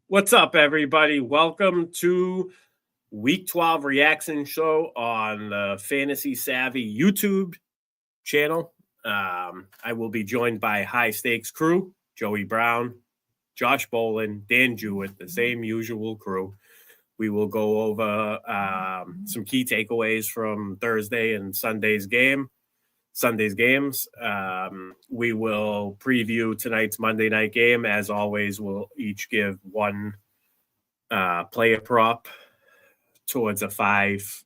What's up, everybody? Welcome to Week 12 reaction show on the Fantasy Savvy YouTube channel. I will be joined by high stakes crew, Joey Brown, Josh Bolin, Dan Jewett, the same usual crew. We will go over some key takeaways from Thursday and Sunday's games. We will preview tonight's Monday night game. As always, we'll each give one player prop towards a five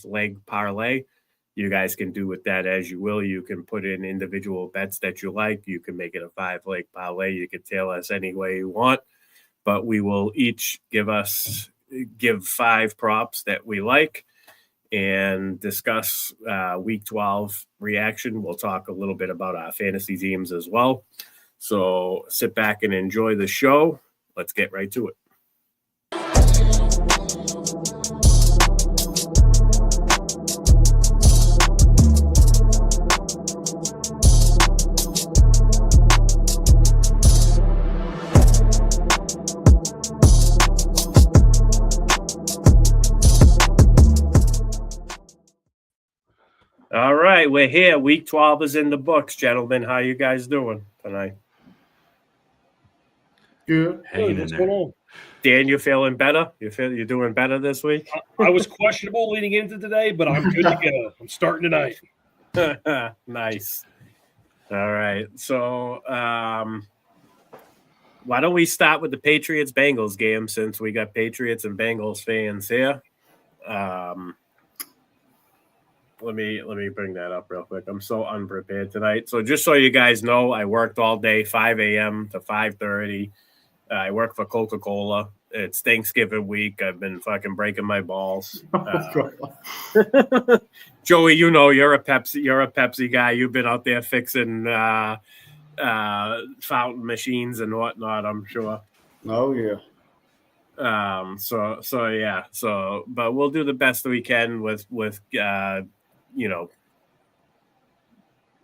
leg parlay. You guys can do with that as you will. You can put in individual bets that you like. You can make it a 5-leg parlay. You can tailor us any way you want, but we will each give 5 props that we like and discuss Week 12 reaction. We'll talk a little bit about our fantasy teams as well. So sit back and enjoy the show. Let's get right to it. All right, we're here. Week 12 is in the books, gentlemen. How you guys doing tonight? Good. What's going on? Dan, you feeling better? You're doing better this week? I was questionable leading into today, but I'm good to go. I'm starting tonight. Nice. All right. So why don't we start with the Patriots-Bengals game since we got Patriots and Bengals fans here? Let me bring that up real quick. I'm so unprepared tonight. So just so you guys know, I worked all day, 5 a.m. to 5:30. I work for Coca-Cola. It's Thanksgiving week. I've been fucking breaking my balls. Joey, you know you're a Pepsi guy. You've been out there fixing fountain machines and whatnot, I'm sure. Oh yeah. But we'll do the best we can with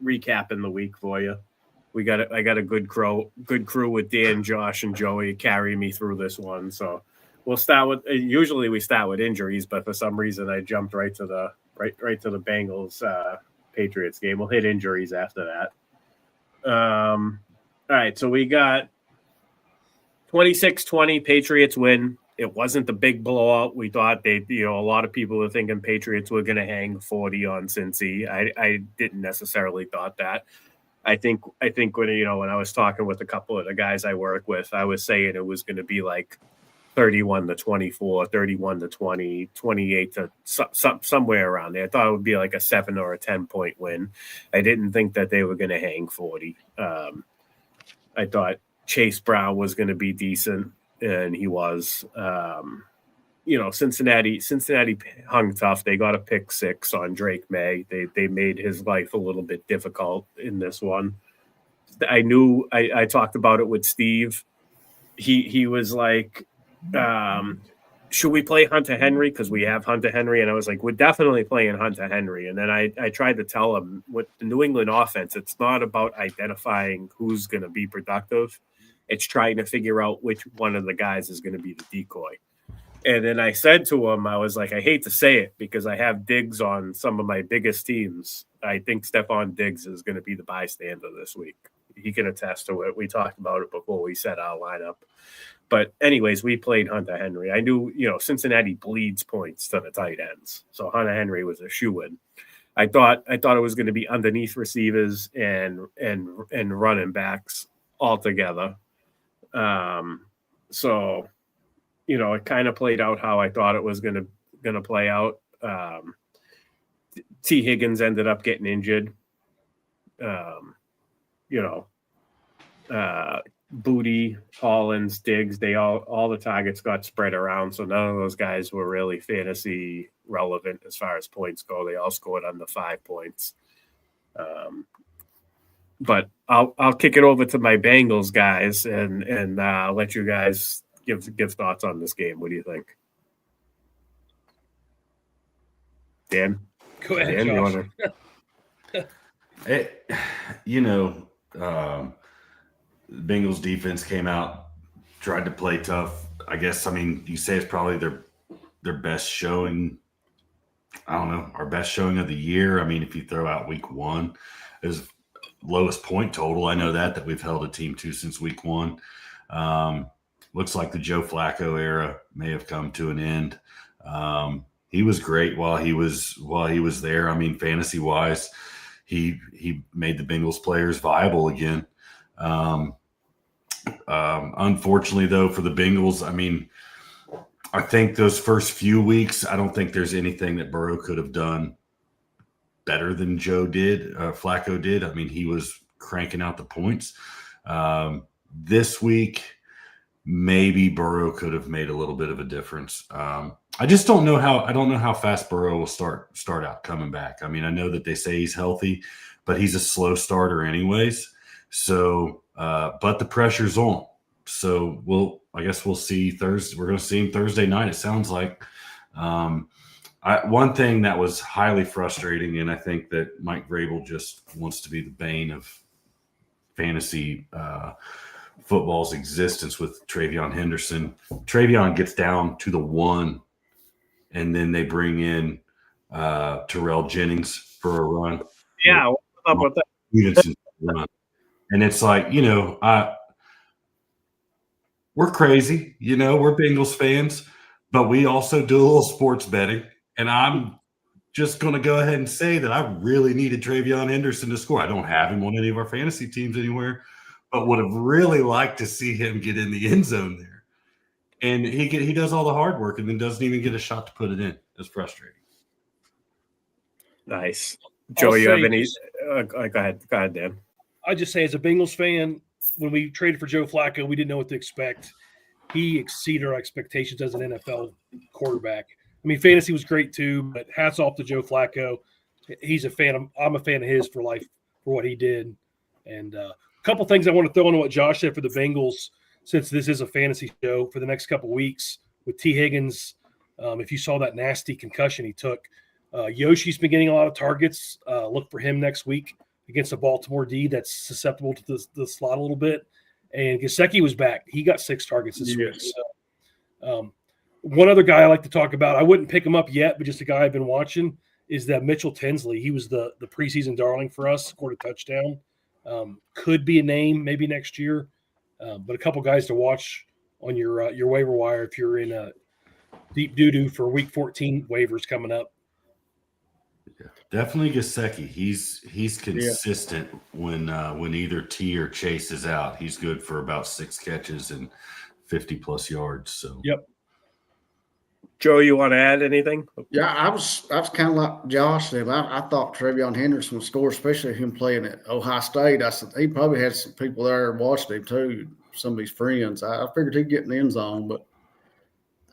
recapping the week for you. I got a good crew with Dan, Josh, and Joey carry me through this one. So we'll start with usually we start with injuries, but for some reason I jumped right to the Bengals Patriots game. We'll hit injuries after that. All right, so we got 26-20 Patriots win. It wasn't the big blowout. We thought a lot of people were thinking Patriots were going to hang 40 on Cincy. I didn't necessarily thought that. I think when I was talking with a couple of the guys I work with, I was saying it was going to be like 31-24, 31-20, 28 to somewhere around there. I thought it would be like a 7 or a 10-point win. I didn't think that they were going to hang 40. I thought Chase Brown was going to be decent. And he was, Cincinnati hung tough. They got a pick 6 on Drake May. They made his life a little bit difficult in this one. I talked about it with Steve. He was like, should we play Hunter Henry? Because we have Hunter Henry. And I was like, we're definitely playing Hunter Henry. And then I tried to tell him with the New England offense, it's not about identifying who's going to be productive. It's trying to figure out which one of the guys is going to be the decoy. And then I said to him, I was like, I hate to say it because I have Diggs on some of my biggest teams. I think Stephon Diggs is going to be the bystander this week. He can attest to it. We talked about it before we set our lineup. But anyways, we played Hunter Henry. I knew, Cincinnati bleeds points to the tight ends. So Hunter Henry was a shoo-in. I thought it was going to be underneath receivers and running backs altogether. So, it kind of played out how I thought it was going to play out. T. Higgins ended up getting injured. Booty, Hollins, Diggs, all the targets got spread around. So none of those guys were really fantasy relevant as far as points go. They all scored under 5 points. But I'll kick it over to my Bengals guys and let you guys give thoughts on this game. What do you think? Dan? Go ahead, Dan, Josh. The Bengals defense came out tried to play tough. I guess, I mean, you say it's probably their best showing. I don't know, our best showing of the year. I mean, if you throw out week one as lowest point total, I know that we've held a team to since week one. Looks like the Joe Flacco era may have come to an end. He was great while he was there. I mean, fantasy wise, he made the Bengals players viable again. Unfortunately, though, for the Bengals, I mean, I think those first few weeks, I don't think there's anything that Burrow could have done better than Flacco did. I mean, he was cranking out the points. This week, maybe Burrow could have made a little bit of a difference. I just don't know how fast Burrow will start out coming back. I mean, I know that they say he's healthy, but he's a slow starter anyways. So, but the pressure's on. So I guess we'll see Thursday. We're going to see him Thursday night. It sounds like. One thing that was highly frustrating, and I think that Mike Vrabel just wants to be the bane of fantasy football's existence with TreVeyon Henderson. TreVeyon gets down to the 1, and then they bring in Terrell Jennings for a run. Yeah, what's up with that? Stevenson's run. And it's like, we're crazy, we're Bengals fans, but we also do a little sports betting. And I'm just going to go ahead and say that I really needed TreVeyon Henderson to score. I don't have him on any of our fantasy teams anywhere, but would have really liked to see him get in the end zone there. And he does all the hard work and then doesn't even get a shot to put it in. It's frustrating. Nice. Joe, you have any? Go ahead, Dan. I just say, as a Bengals fan, when we traded for Joe Flacco, we didn't know what to expect. He exceeded our expectations as an NFL quarterback. I mean, fantasy was great too, but hats off to Joe Flacco. He's a fan. I'm a fan of his for life for what he did. And a couple things I want to throw into what Josh said for the Bengals, since this is a fantasy show for the next couple weeks with T. Higgins. If you saw that nasty concussion he took, Yoshi's been getting a lot of targets. Look for him next week against a Baltimore D that's susceptible to the slot a little bit. And Gesicki was back. He got 6 targets this week. So, one other guy I like to talk about, I wouldn't pick him up yet, but just a guy I've been watching, is that Mitchell Tinsley. He was the preseason darling for us, scored a touchdown. Could be a name maybe next year, but a couple guys to watch on your waiver wire if you're in a deep doo-doo for Week 14 waivers coming up. Definitely Gesicki. He's consistent when either T or Chase is out. He's good for about 6 catches and 50+ yards. So yep. Joe, you want to add anything? Yeah, I was kind of like Josh said. I thought TreVeyon Henderson would score, especially him playing at Ohio State. I said he probably had some people there watching him too, some of his friends. I figured he'd get in the end zone, but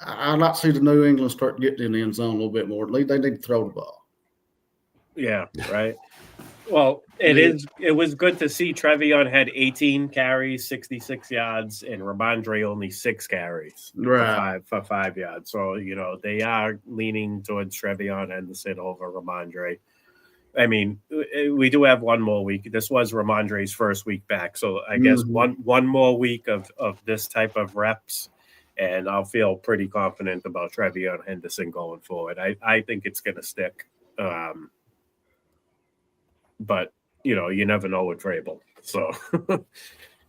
I'd like to see the New England start getting in the end zone a little bit more. At least they need to throw the ball. Yeah, right. Well, it was good to see TreVeyon had 18 carries, 66 yards, and Ramondre only 6 carries for 5 yards. So, they are leaning towards TreVeyon Henderson over Ramondre. I mean, we do have one more week. This was Ramondre's first week back. So I guess one more week of this type of reps, and I'll feel pretty confident about TreVeyon Henderson going forward. I think it's going to stick. But, you never know with Vrabel. So,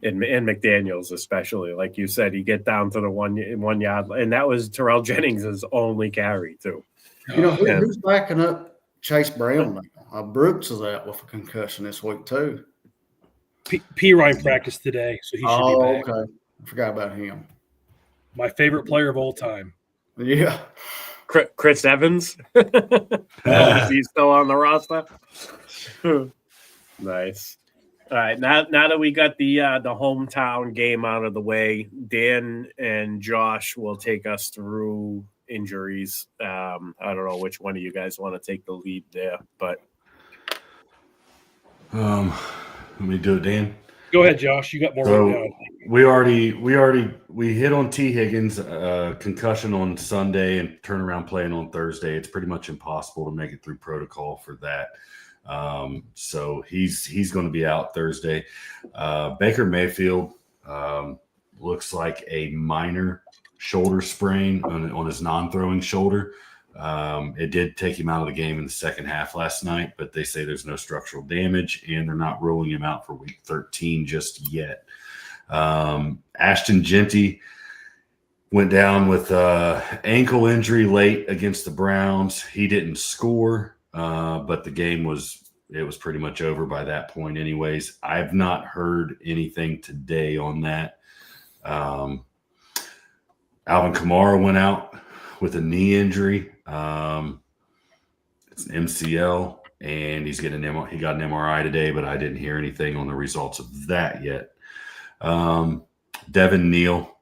and McDaniels especially, like you said, you get down to the 1 yard, and that was Terrell Jennings' only carry too. Who's backing up Chase Brown now? Brooks is out with a concussion this week too. P. Ryan practiced today, so he should be back. Okay. I forgot about him. My favorite player of all time. Yeah. Chris Evans. Is he still on the roster? Nice. All right. Now that we got the hometown game out of the way, Dan and Josh will take us through injuries. I don't know which one of you guys want to take the lead there, but let me do it, Dan. Go ahead, Josh. You got more. So we hit on T. Higgins concussion on Sunday and turnaround playing on Thursday. It's pretty much impossible to make it through protocol for that. So he's going to be out Thursday. Baker Mayfield, looks like a minor shoulder sprain on his non-throwing shoulder. It did take him out of the game in the second half last night, but they say there's no structural damage, and they're not ruling him out for week 13 just yet. Ashton Genty went down with ankle injury late against the Browns. He didn't score, but the game was pretty much over by that point anyways. I've not heard anything today on that. Alvin Kamara went out with a knee injury. It's an MCL, and he got an MRI today, but I didn't hear anything on the results of that yet. Devin Neal,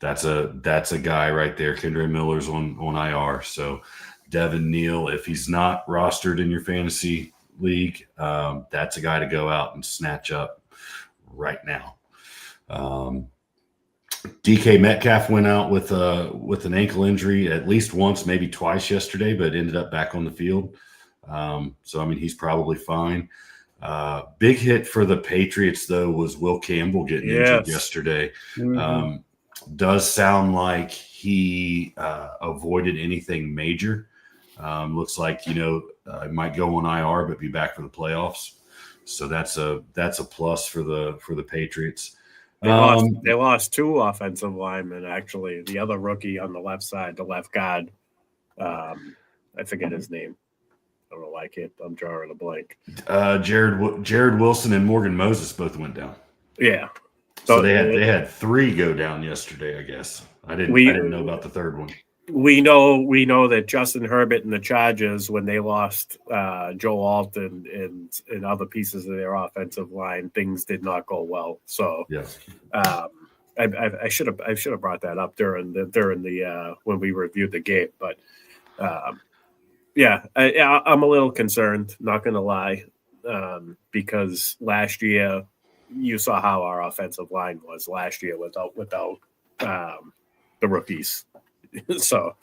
that's a guy right there. Kendra Miller's on IR. So Devin Neal, if he's not rostered in your fantasy league, that's a guy to go out and snatch up right now. DK Metcalf went out with an ankle injury at least once, maybe twice yesterday, but ended up back on the field. So, I mean, he's probably fine. Big hit for the Patriots, though, was Will Campbell getting injured yesterday. Mm-hmm. Does sound like he avoided anything major. Looks like, he might go on IR but be back for the playoffs. So that's a plus for the Patriots. They lost two offensive linemen, actually. The other rookie on the left side, the left guard, I forget his name. I don't know why I'm drawing a blank. Jared Wilson and Morgan Moses both went down. Yeah. So they had three go down yesterday, I guess. I didn't know about the third one. We know that Justin Herbert and the Chargers, when they lost Joe Alton and other pieces of their offensive line, things did not go well. So yes. I should have brought that up during the when we reviewed the game, but I'm a little concerned, not going to lie, because last year you saw how our offensive line was last year without the rookies. So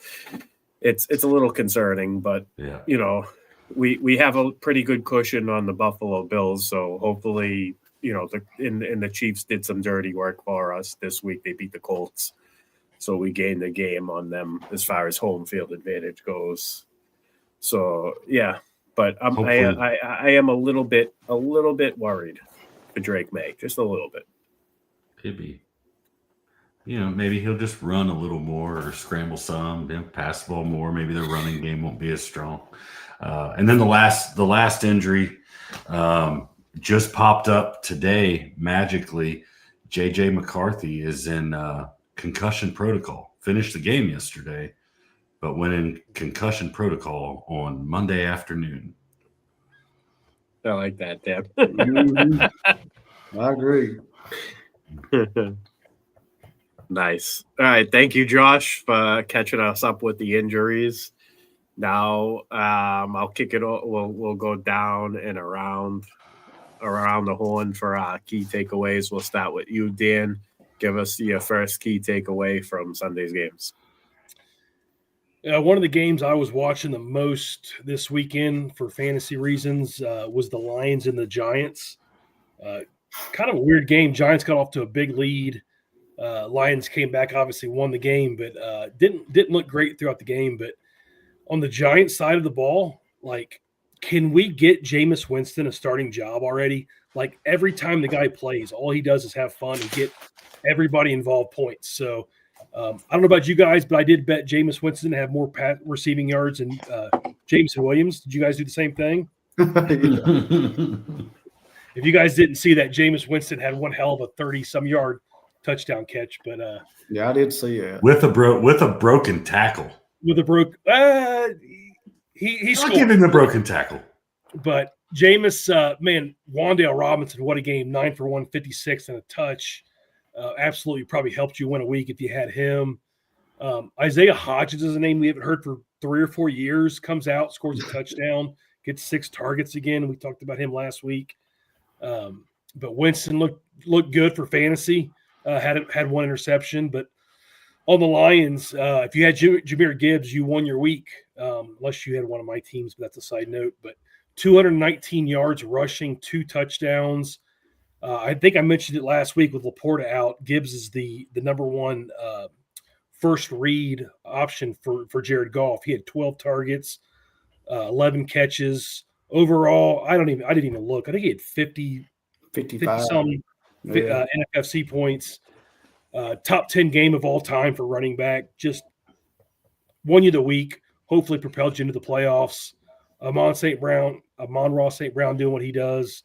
it's a little concerning, but we have a pretty good cushion on the Buffalo Bills. So hopefully, the Chiefs did some dirty work for us this week. They beat the Colts, so we gained the game on them as far as home field advantage goes. So yeah, but I am a little bit worried for Drake May, just a little bit. Could be. Maybe he'll just run a little more or scramble some, pass the ball more. Maybe their running game won't be as strong. And then the last injury just popped up today magically. J.J. McCarthy is in concussion protocol. Finished the game yesterday, but went in concussion protocol on Monday afternoon. I like that, Dan. I agree. Nice. All right. Thank you, Josh, for catching us up with the injuries. Now I'll kick it. We'll go down and around the horn for our key takeaways. We'll start with you, Dan. Give us your first key takeaway from Sunday's games. One of the games I was watching the most this weekend for fantasy reasons was the Lions and the Giants. Kind of a weird game. Giants got off to a big lead. Lions came back, obviously won the game, but didn't look great throughout the game. But on the Giants side of the ball, can we get Jameis Winston a starting job already? Every time the guy plays, all he does is have fun and get everybody involved points. So I don't know about you guys, but I did bet Jameis Winston to have more receiving yards than Jameson Williams. Did you guys do the same thing? If you guys didn't see that, Jameis Winston had one hell of a 30-some yard touchdown catch, but yeah, I did see that with a broken tackle. With a he's giving the broken tackle. But Jameis, Wan'Dale Robinson, what a game! 9 for 156 and a touch. Absolutely, probably helped you win a week if you had him. Isaiah Hodgins is a name we haven't heard for 3 or 4 years. Comes out, scores a touchdown, gets 6 targets again. We talked about him last week. But Winston looked good for fantasy. Had one interception, but on the Lions, if you had Jahmyr Gibbs, you won your week, unless you had one of my teams, but that's a side note. But 219 yards rushing, 2 touchdowns. I think I mentioned it last week with Laporta out. Gibbs is the number one first read option for Jared Goff. He had 12 targets, 11 catches overall. I didn't even look. I think he had 55 some NFFC points. Top 10 game of all time for running back. Just won you the week. Hopefully propelled you into the playoffs. Amon-Ra St. Brown doing what he does.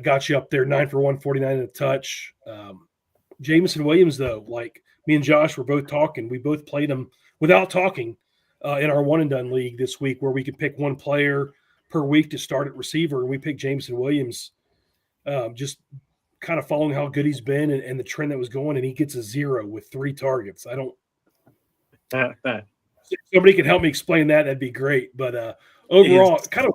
Got you up there 9 for 149 and a touch. Jameson Williams, though, like me and Josh were both talking. We both played him without talking in our one and done league this week, where we could pick one player per week to start at receiver. And we picked Jameson Williams, just kind of following how good he's been and the trend that was going. And he gets a 0 with 3 targets. If somebody can help me explain that, that'd be great. But overall, kind of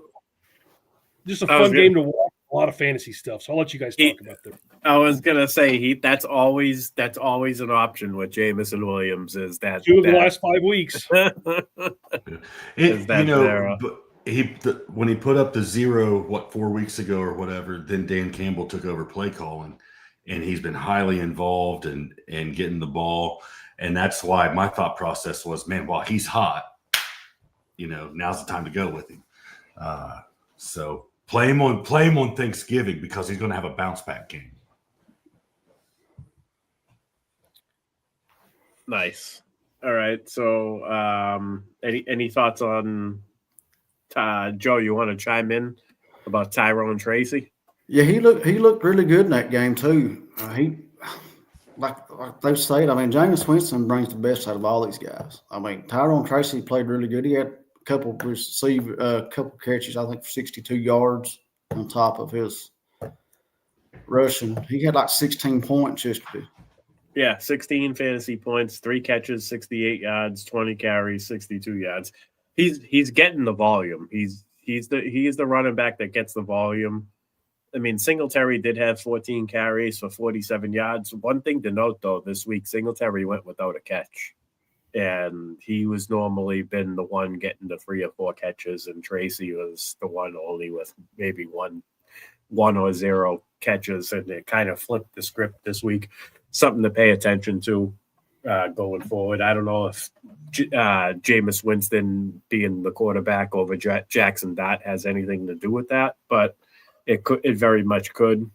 just a fun game to watch. A lot of fantasy stuff. So I'll let you guys talk about that. I was gonna say that's always an option with Jameson Williams. Is that 2 of the last 5 weeks? When he put up the 0, 4 weeks ago or whatever, then Dan Campbell took over play calling, and he's been highly involved and getting the ball. And that's why my thought process was, man, while he's hot, now's the time to go with him. So play him on Thanksgiving, because he's going to have a bounce back game. Nice. All right. So, any thoughts on Joe? You want to chime in about Tyrone Tracy? Yeah, he looked really good in that game too. He like they said. I mean, Jameis Winston brings the best out of all these guys. I mean, Tyrone Tracy played really good. He had a couple catches, I think, for 62 yards on top of his rushing. He had like 16 points yesterday. Yeah, 16 fantasy points, 3 catches, 68 yards, 20 carries, 62 yards. He's getting the volume. He's the running back that gets the volume. I mean, Singletary did have 14 carries for 47 yards. One thing to note, though, this week, Singletary went without a catch. And he was normally been the one getting the 3 or 4 catches, and Tracy was the one only with maybe one or 0 catches, and it kind of flipped the script this week. Something to pay attention to going forward. I don't know if Jameis Winston being the quarterback over Jackson Dart has anything to do with that, but it very much could.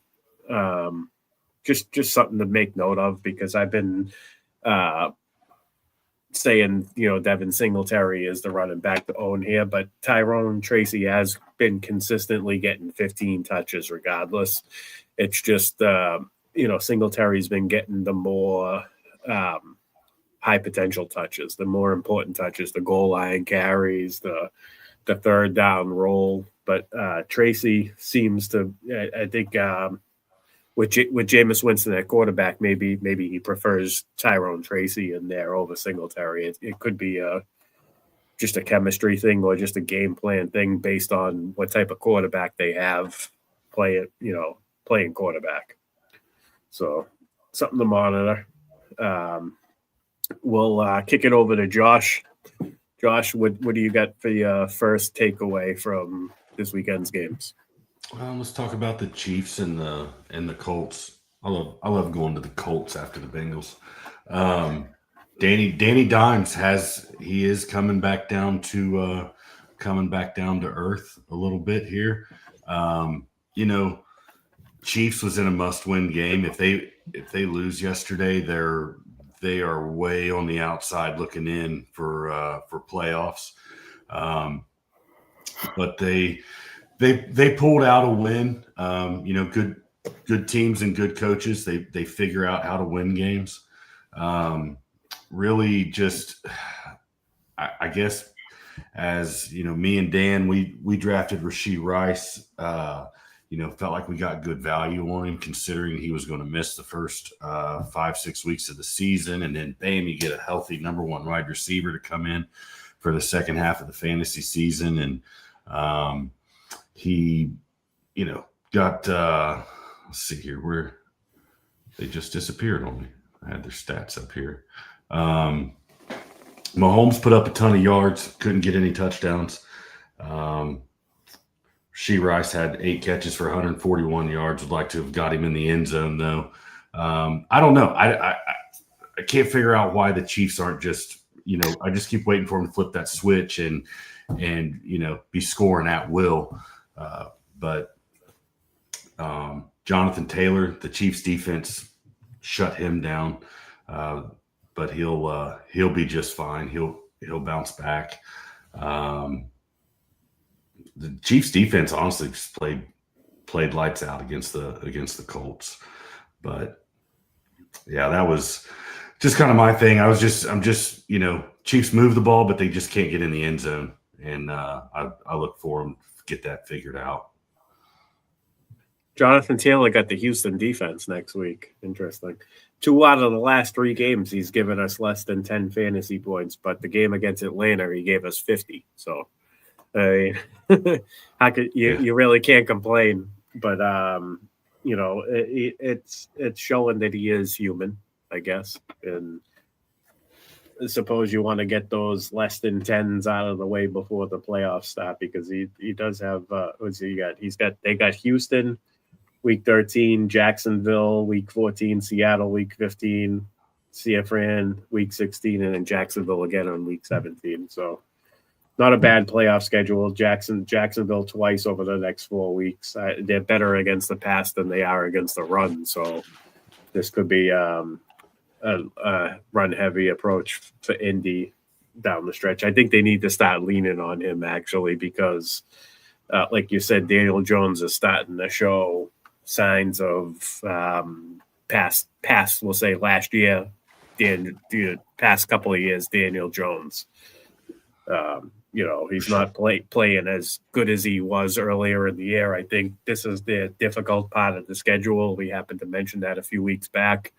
Just something to make note of, because I've been saying, Devin Singletary is the running back to own here, but Tyrone Tracy has been consistently getting 15 touches regardless. It's just, Singletary's been getting the more high potential touches, the more important touches, the goal line carries, the third down roll. But Tracy seems to, I think, with Jameis Winston at quarterback, maybe he prefers Tyrone Tracy in there over Singletary. It could be just a chemistry thing or just a game plan thing based on what type of quarterback they have playing quarterback. So something to monitor. We'll kick it over to Josh. Josh, what do you got for your first takeaway from this weekend's games? Let's talk about the Chiefs and the Colts. I love going to the Colts after the Bengals. Danny Dimes is coming back down to earth a little bit here. Chiefs was in a must-win game. If they lose yesterday, they are way on the outside looking in for playoffs. But they pulled out a win. Good teams and good coaches. They figure out how to win games. Really, just I guess, as me and Dan, we drafted Rashee Rice. Felt like we got good value on him, considering he was going to miss the first 5-6 weeks of the season, and then bam, you get a healthy number 1 wide receiver to come in for the second half of the fantasy season, and he, got let's see here, where they just disappeared on me. I had their stats up here. Mahomes put up a ton of yards, couldn't get any touchdowns. Rice had 8 catches for 141 yards. Would like to have got him in the end zone, though. I don't know. I can't figure out why the Chiefs aren't just, I just keep waiting for them to flip that switch and be scoring at will. But Jonathan Taylor, the Chiefs defense shut him down. But he'll be just fine. He'll bounce back. The Chiefs defense honestly just played lights out against the Colts. But yeah, that was just kind of my thing. I'm just Chiefs move the ball, but they just can't get in the end zone. And I look for them to get that figured out. Jonathan Taylor got the Houston defense next week. Interesting. 2 out of the last 3 games, he's given us less than 10 fantasy points. But the game against Atlanta, he gave us 50. So, how could you really can't complain. But it's showing that he is human, I guess. And I suppose you want to get those less than 10s out of the way before the playoffs start, because he does have what's he got? They got Houston week 13, Jacksonville week 14, Seattle week 15, San Fran week 16, and then Jacksonville again on week 17. So not a bad playoff schedule. Jacksonville twice over the next 4 weeks. They're better against the pass than they are against the run. So this could be a run-heavy approach for Indy down the stretch. I think they need to start leaning on him, actually, because, like you said, Daniel Jones is starting to show signs of past, we'll say, last year, the past couple of years, Daniel Jones. He's not playing as good as he was earlier in the year. I think this is the difficult part of the schedule. We happened to mention that a few weeks back,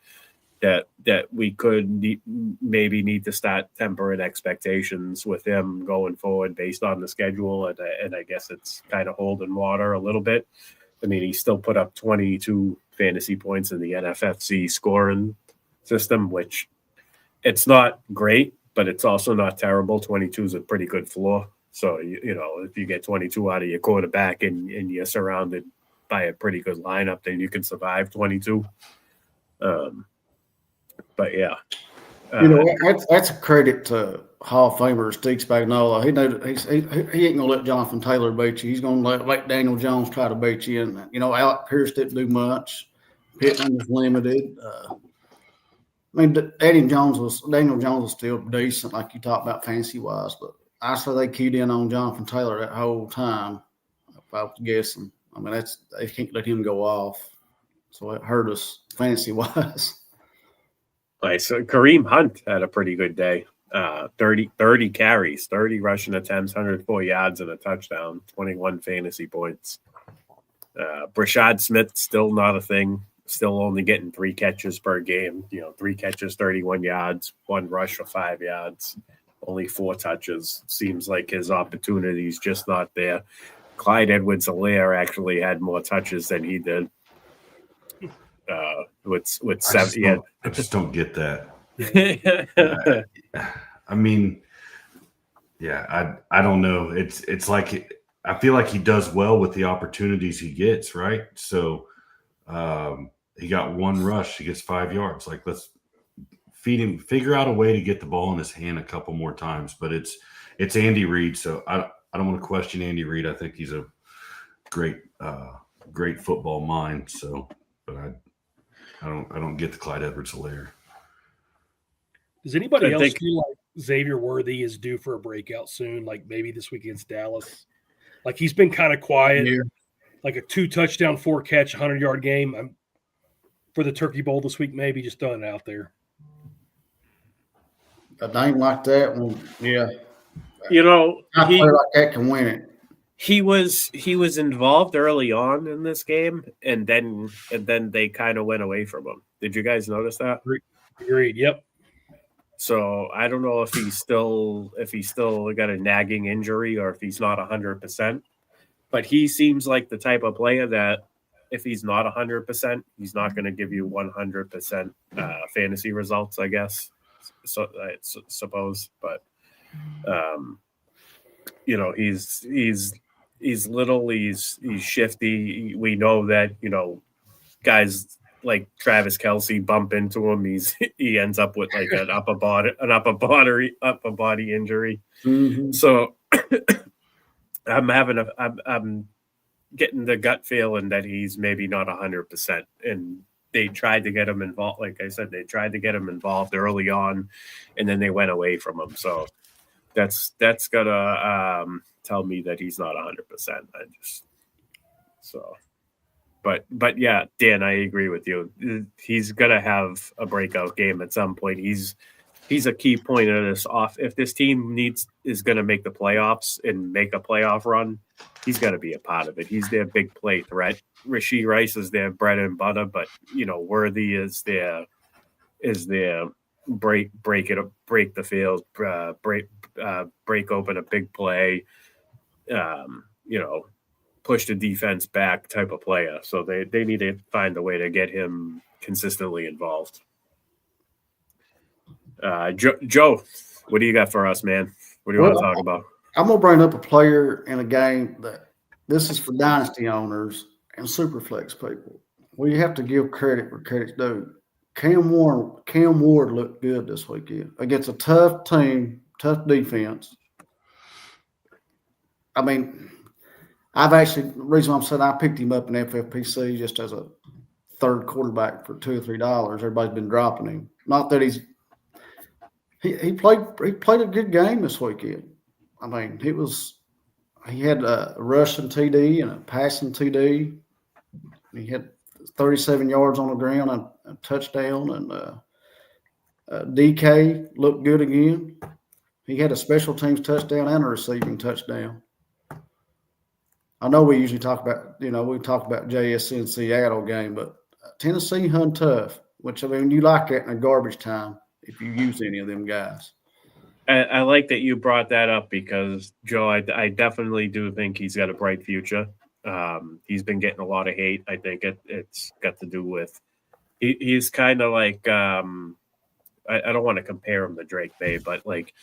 that we could maybe need to start tempering expectations with him going forward based on the schedule. And I guess it's kind of holding water a little bit. I mean, he still put up 22 fantasy points in the NFFC scoring system, which it's not great, but it's also not terrible. 22 is a pretty good floor. So, if you get 22 out of your quarterback and you're surrounded by a pretty good lineup, then you can survive 22. But yeah, that's a credit to Hall of Famer Steve Spagnuolo. He ain't gonna let Jonathan Taylor beat you. He's gonna let Daniel Jones try to beat you. And Alec Pierce didn't do much. Pittman was limited. Daniel Jones was still decent, like you talked about fantasy wise. But I say they keyed in on Jonathan Taylor that whole time. If I was guessing, they can't let him go off. So it hurt us fantasy wise. Right, so Kareem Hunt had a pretty good day. 30 carries, 30 rushing attempts, 104 yards and a touchdown, 21 fantasy points. Brashad Smith, still not a thing, still only getting 3 catches per game. 3 catches, 31 yards, 1 rush for 5 yards, only 4 touches. Seems like his opportunity's just not there. Clyde Edwards-Helaire actually had more touches than he did. With 7. I just don't get that. I don't know. It's like I feel like he does well with the opportunities he gets, right? So he got 1 rush, he gets 5 yards. Like, let's feed him, figure out a way to get the ball in his hand a couple more times. But it's Andy Reid, so I don't want to question Andy Reid. I think he's a great football mind. So, but I don't get the Clyde Edwards-Helaire. Does anybody else feel like Xavier Worthy is due for a breakout soon? Like maybe this week against Dallas? Like he's been kind of quiet. Yeah. Like a 2 touchdown, 4 catch, 100-yard game. For the Turkey Bowl this week, maybe just throwing it out there. A name like that, yeah. I feel like that can win it. He was involved early on in this game, and then they kind of went away from him. Did you guys notice that? Agreed. Yep. So I don't know if he's still got a nagging injury or if he's not 100%. But he seems like the type of player that if he's not 100%, he's not going to give you 100% fantasy results, I guess. So I suppose, but he's he's little, he's shifty. We know that, guys like Travis Kelce bump into him. He ends up with like an upper body injury. Mm-hmm. So I'm getting the gut feeling that he's maybe not 100%. And they tried to get him involved. Like I said, they tried to get him involved early on, and then they went away from him. So that's gonna tell me that he's not 100%. But yeah, Dan, I agree with you. He's gonna have a breakout game at some point. He's a key point of this off. If this team is gonna make the playoffs and make a playoff run, he's got to be a part of it. He's their big play threat. Rashee Rice is their bread and butter, but Worthy is their break the field, break open a big play. Push the defense back type of player. So they need to find a way to get him consistently involved. Joe, what do you got for us, man? What do you want to talk about? I'm going to bring up a player in a game that this is for dynasty owners and superflex people. We have to give credit where credit's due. Cam Ward looked good this weekend against a tough team, tough defense. I mean, the reason I'm saying I picked him up in FFPC just as a third quarterback for $2 or $3. Everybody's been dropping him. Not that he played a good game this weekend. I mean, he had a rushing TD and a passing TD. He had 37 yards on the ground and a touchdown, and DK looked good again. He had a special teams touchdown and a receiving touchdown. I know we usually talk about, we talk about JSC and Seattle game, but Tennessee hung tough, which, I mean, you like that in a garbage time if you use any of them guys. I like that you brought that up because, Joe, I definitely do think he's got a bright future. He's been getting a lot of hate. I think it's got to do with he's kind of like I don't want to compare him to Drake May, but like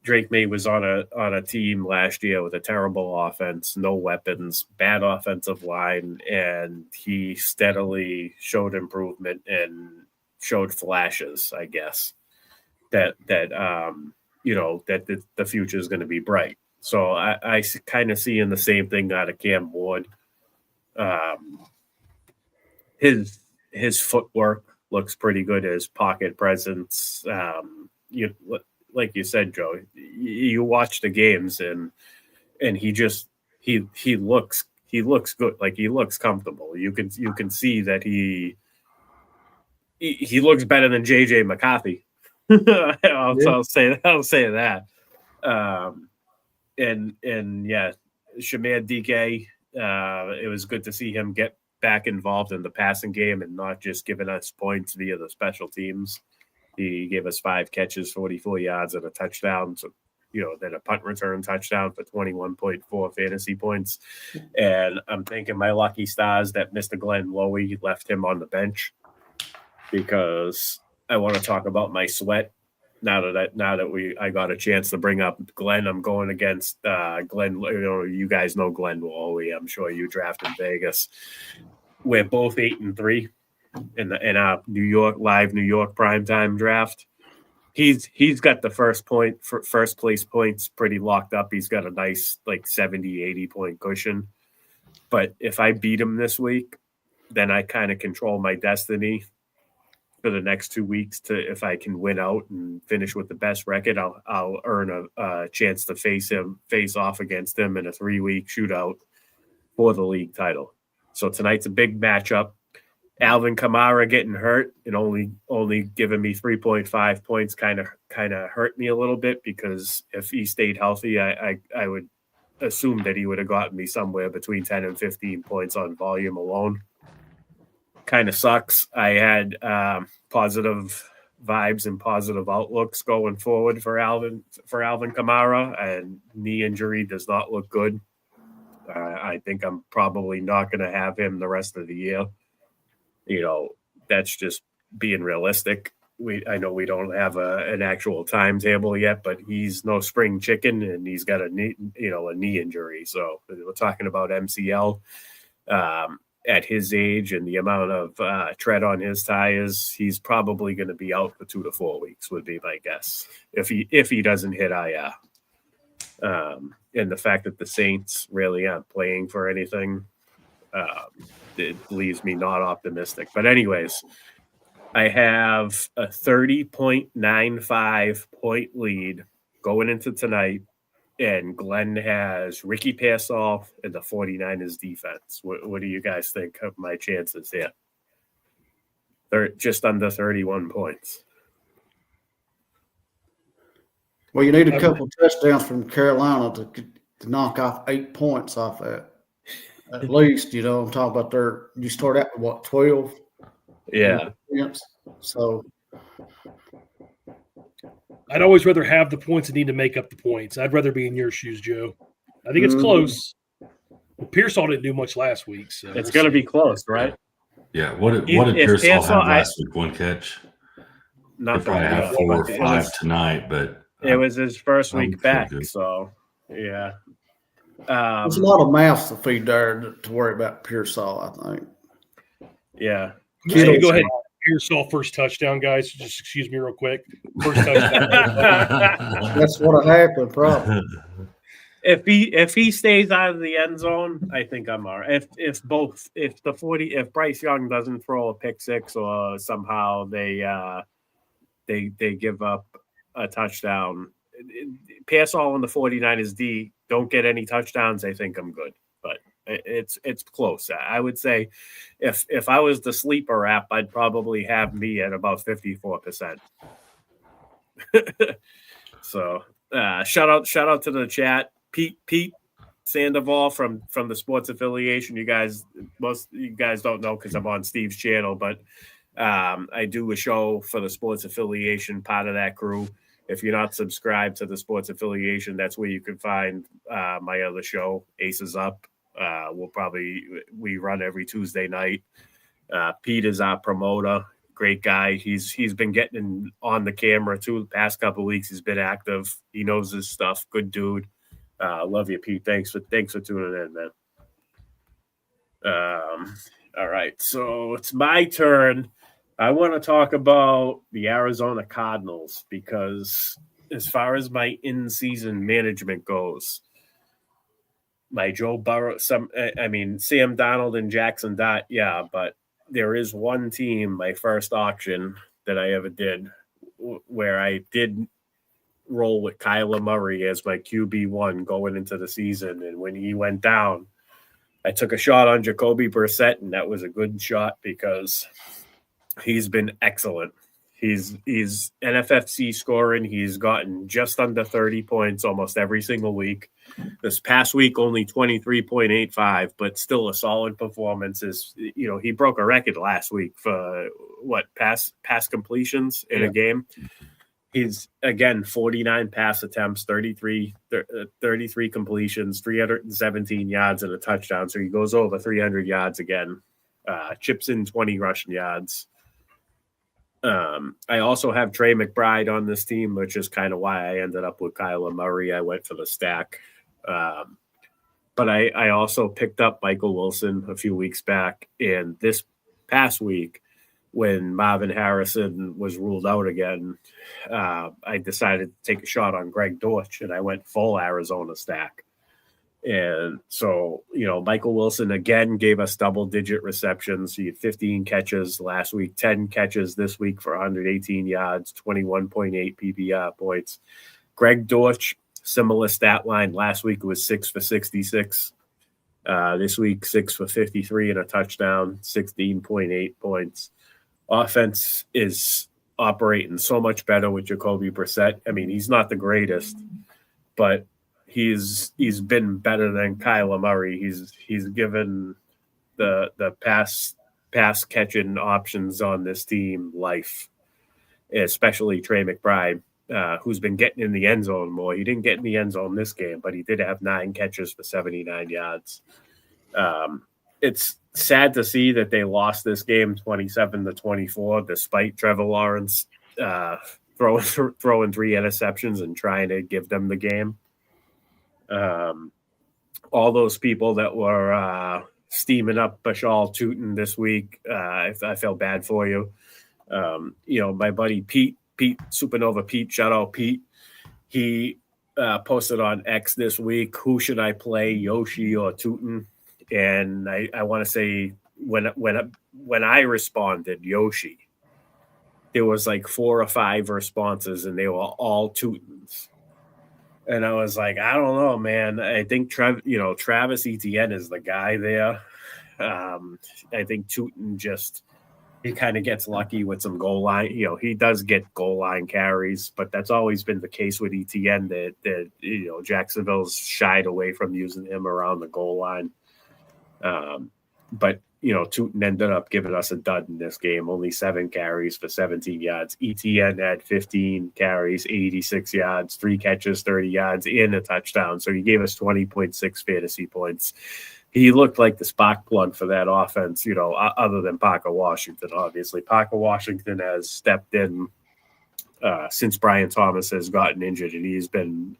Drake May was on a team last year with a terrible offense, no weapons, bad offensive line, and he steadily showed improvement and showed flashes, I guess, that the future is going to be bright. So I kind of see in the same thing out of Cam Ward. His footwork looks pretty good. His pocket presence, like you said, Joe, you watch the games and he looks good. Like he looks comfortable. You can see that he looks better than JJ McCarthy. I'll say that. And yeah, Shamir DK, it was good to see him get back involved in the passing game and not just giving us points via the special teams. He gave us 5 catches, 44 yards, and a touchdown. So, then a punt return touchdown for 21.4 fantasy points. And I'm thinking my lucky stars that Mr. Glenn Lowy left him on the bench because I want to talk about my sweat. Now that I got a chance to bring up Glenn, I'm going against Glenn. You guys know Glenn Lowy. I'm sure you drafted Vegas. We're both 8-3 in our New York primetime draft. He's got the first place points pretty locked up. He's got a nice 70, 80 point cushion. But if I beat him this week, then I kind of control my destiny for the next 2 weeks. If I can win out and finish with the best record, I'll earn a chance to face off against him in a 3-week shootout for the league title. So tonight's a big matchup. Alvin Kamara getting hurt and only giving me 3.5 points kind of hurt me a little bit because if he stayed healthy, I would assume that he would have gotten me somewhere between 10 and 15 points on volume alone. Kind of sucks. I had positive vibes and positive outlooks going forward for Alvin Kamara, and knee injury does not look good. I think I'm probably not going to have him the rest of the year. That's just being realistic. I know we don't have an actual timetable yet, but he's no spring chicken, and he's got a knee injury. So we're talking about MCL at his age and the amount of tread on his tires. He's probably going to be out for 2 to 4 weeks, would be my guess, if he doesn't hit IR. And the fact that the Saints really aren't playing for anything, it leaves me not optimistic. But anyways, I have a 30.95 point lead going into tonight, and Glenn has Ricky Pearsall and the 49ers defense. What do you guys think of my chances here? They're just under 31 points. Well, you need a couple touchdowns from Carolina to knock off 8 points off that. At least, I'm talking about you start out with what, 12? Yeah. So I'd always rather have the points and need to make up the points. I'd rather be in your shoes, Joe. I think it's close. Well, Pearsall didn't do much last week, so it's going to be close, right? Yeah. What did Pearsall have last week? 1 catch. Nothing. Probably have 4 or 5 tonight, but it was his first week back, so yeah. There's a lot of mouths to feed there to worry about Pearsall, I think. Yeah. Hey, go ahead. Pearsall first touchdown, guys. Just excuse me real quick. First touchdown. That's what happened, probably. If he stays out of the end zone, I think I'm all right. If Bryce Young doesn't throw a pick six or somehow they give up a touchdown, Pearsall and the 49ers D don't get any touchdowns, I think I'm good. But it's close. I would say if I was the sleeper app, I'd probably have me at about 54%. So shout out to the chat. Pete Sandoval from the sports affiliation. Most of you guys don't know because I'm on Steve's channel, but I do a show for the sports affiliation, part of that crew. If you're not subscribed to the sports affiliation, that's where you can find my other show, Aces Up. We run every Tuesday night. Pete is our promoter. Great guy. He's been getting on the camera too the past couple of weeks. He's been active. He knows his stuff. Good dude. Love you, Pete. Thanks for tuning in, man. All right, so it's my turn. I want to talk about the Arizona Cardinals because as far as my in-season management goes, my Joe Burrow, Sam Darnold and Jackson Dart, yeah, but there is one team, my first auction that I ever did, where I did roll with Kyler Murray as my QB1 going into the season. And when he went down, I took a shot on Jacoby Brissett, and that was a good shot because he's been excellent. He's NFFC scoring. He's gotten just under 30 points almost every single week. This past week, only 23.85, but still a solid performance. He broke a record last week for pass completions in a game. He's, again, 49 pass attempts, 33 completions, 317 yards and a touchdown. So he goes over 300 yards again, chips in 20 rushing yards. I also have Trey McBride on this team, which is kind of why I ended up with Kyler Murray. I went for the stack. But I also picked up Michael Wilson a few weeks back. And this past week, when Marvin Harrison was ruled out again, I decided to take a shot on Greg Dortch, and I went full Arizona stack. And so, Michael Wilson again gave us double-digit receptions. He had 15 catches last week, 10 catches this week for 118 yards, 21.8 PPR points. Greg Dortch, similar stat line. Last week it was 6 for 66. This week, 6 for 53 and a touchdown, 16.8 points. Offense is operating so much better with Jacoby Brissett. I mean, he's not the greatest, but he's been better than Kyler Murray. He's given the pass catching options on this team life, especially Trey McBride, who's been getting in the end zone more. He didn't get in the end zone this game, but he did have 9 catches for 79 yards. It's sad to see that they lost this game 27-24, despite Trevor Lawrence throwing 3 interceptions and trying to give them the game. All those people that were steaming up Bashal Tootin this week, I felt bad for you. My buddy Pete, Supernova Pete, shout out Pete. He posted on X this week, who should I play, Yoshi or Tootin? And I want to say when I responded, Yoshi, there was like 4 or 5 responses, and they were all Tootins. And I was like, I don't know, man. I think Travis Etienne is the guy there. I think Tootin he kind of gets lucky with some goal line. He does get goal line carries, but that's always been the case with Etienne that Jacksonville's shied away from using him around the goal line. But Tootin ended up giving us a dud in this game. Only 7 carries for 17 yards. Etienne had 15 carries, 86 yards, 3 catches, 30 yards, and a touchdown. So he gave us 20.6 fantasy points. He looked like the spark plug for that offense, other than Parker Washington, obviously. Parker Washington has stepped in since Brian Thomas has gotten injured, and he's been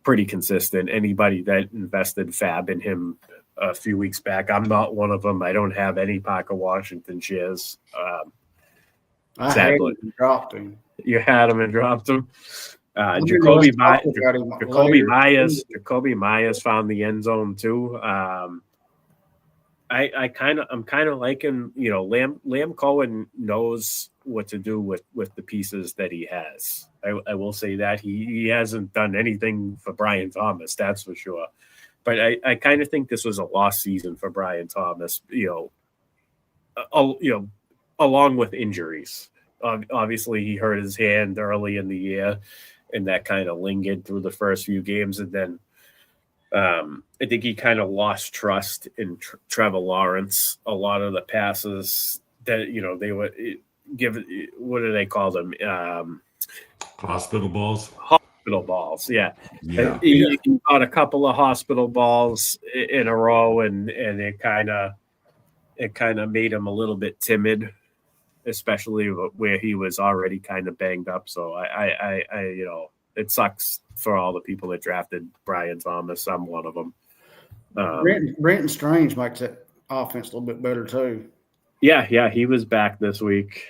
pretty consistent. Anybody that invested fab in him a few weeks back, I'm not one of them. I don't have any Parker Washington shares. I had him and dropped him. You had him and dropped him. Jacoby Myers found the end zone too. I'm kind of liking, Lamb Cohen knows what to do with the pieces that he has. I will say that he hasn't done anything for Brian Thomas, that's for sure. But I kind of think this was a lost season for Brian Thomas, along with injuries. Obviously, he hurt his hand early in the year, and that kind of lingered through the first few games. And then I think he kind of lost trust in Trevor Lawrence. A lot of the passes that, they would give, what do they call them? Hospital balls. Hospital balls, yeah. He got a couple of hospital balls in a row, and it kind of made him a little bit timid, especially where he was already kind of banged up. So I it sucks for all the people that drafted Brian Thomas. I'm one of them. Brenton Strange makes that offense a little bit better too. Yeah, he was back this week.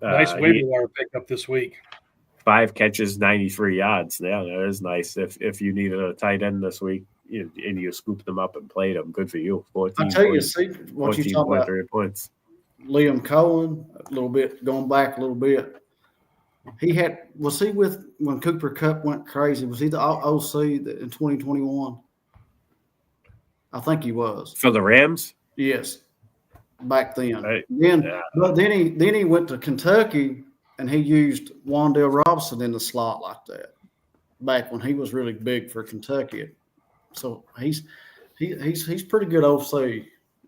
Nice waiver wire pickup this week. 5 catches, 93 yards. Yeah, that is nice. If you needed a tight end this week, and you scooped them up and played them, good for you. 14. I tell you, see what you talk about. Points. Liam Cohen, a little bit going back a little bit. Was he with when Cooper Kupp went crazy? Was he the OC in 2021? I think he was for the Rams. Yes, back then. Right. But then he went to Kentucky and he used Wan'Dale Robinson in the slot like that. Back when he was really big for Kentucky, so he's pretty good OC.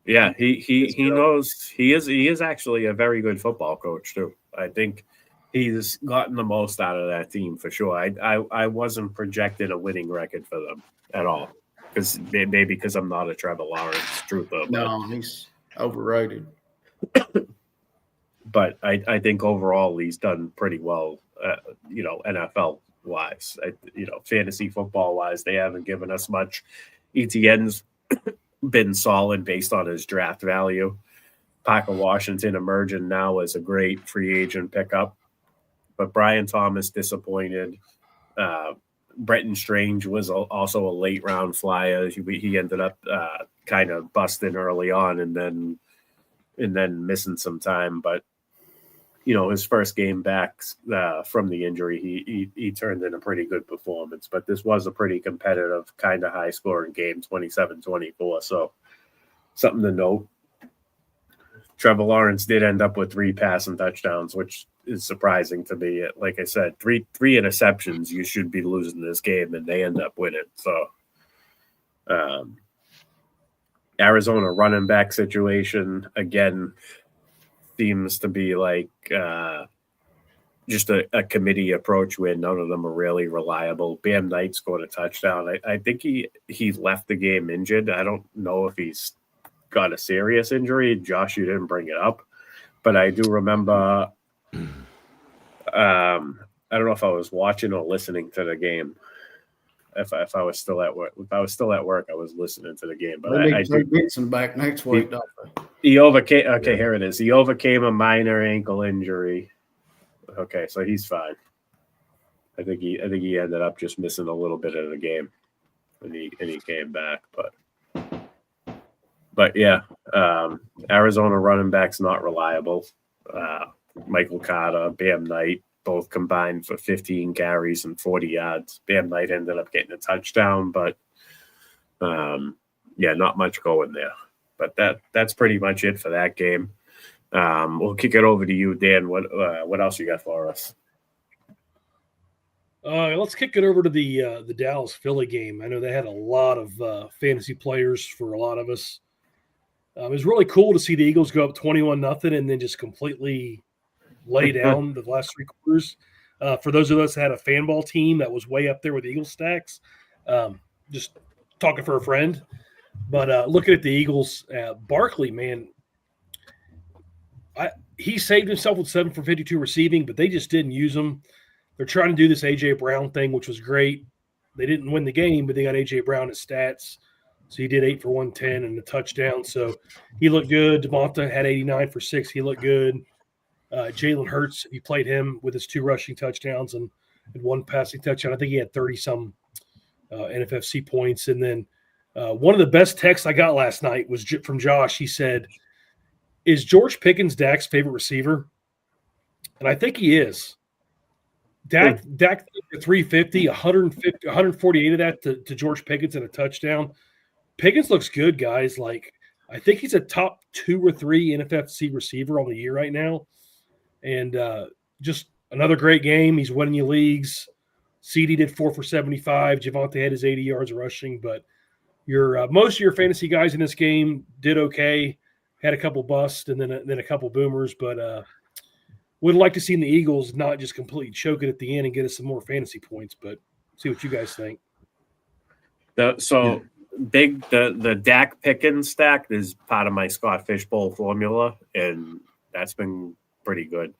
Yeah, he knows he is actually a very good football coach too. I think he's gotten the most out of that team for sure. I wasn't projecting a winning record for them at all, because I'm not a Trevor Lawrence truther. No, he's overrated. But I think overall he's done pretty well. NFL wise, fantasy football wise, they haven't given us much. Etienne's been solid based on his draft value. Parker Washington emerging now as a great free agent pickup, but Brian Thomas disappointed. Brenton Strange was also a late round flyer. He ended up kind of busting early on and then missing some time. But his first game back from the injury, he turned in a pretty good performance. But this was a pretty competitive, kind of high scoring game, 27-24. So something to note. Trevor Lawrence did end up with 3 passing touchdowns, which is surprising to me. Like I said, three interceptions, you should be losing this game, and they end up winning. So Arizona running back situation, again, seems to be like just a committee approach where none of them are really reliable. Bam Knight scored a touchdown. I think he left the game injured. I don't know if he's got a serious injury. Josh, you didn't bring it up, but I do remember I don't know if I was watching or listening to the game. If I was still at work, I was listening to the game. But They I need do. Benson back next week, don't they? He overcame. Okay, here it is. He overcame a minor ankle injury. Okay, so he's fine. I think he ended up just missing a little bit of the game, and he came back. But yeah, Arizona running backs not reliable. Michael Carter, Bam Knight, both combined for 15 carries and 40 yards. Bam Knight ended up getting a touchdown, but not much going there. But that's pretty much it for that game. We'll kick it over to you, Dan. What else you got for us? Let's kick it over to the Dallas Philly game. I know they had a lot of fantasy players for a lot of us. It was really cool to see the Eagles go up 21-0 and then just completely lay down the last three quarters. For those of us that had a fan ball team that was way up there with Eagle stacks, just talking for a friend. But looking at the Eagles, Barkley, man, he saved himself with 7 for 52 receiving, but they just didn't use him. They're trying to do this A.J. Brown thing, which was great. They didn't win the game, but they got A.J. Brown as stats. So he did 8 for 110 and a touchdown. So he looked good. Devonta had 89 for 6. He looked good. Jalen Hurts, he played him with his 2 rushing touchdowns and 1 passing touchdown. I think he had 30-some NFFC points. And then one of the best texts I got last night was from Josh. He said, "Is George Pickens Dak's favorite receiver?" And I think he is. Dak 350, 148 of that to George Pickens and a touchdown. Pickens looks good, guys. Like, I think he's a top 2 or 3 NFFC receiver on the year right now. And just another great game. He's winning you leagues. CD did 4 for 75. Javonte had his 80 yards rushing. But most of your fantasy guys in this game did okay. Had a couple busts and then a couple boomers. But would like to see the Eagles not just completely choke it at the end and get us some more fantasy points. But see what you guys think. The Dak Pickens stack is part of my Scott Fishbowl formula, and that's been pretty good.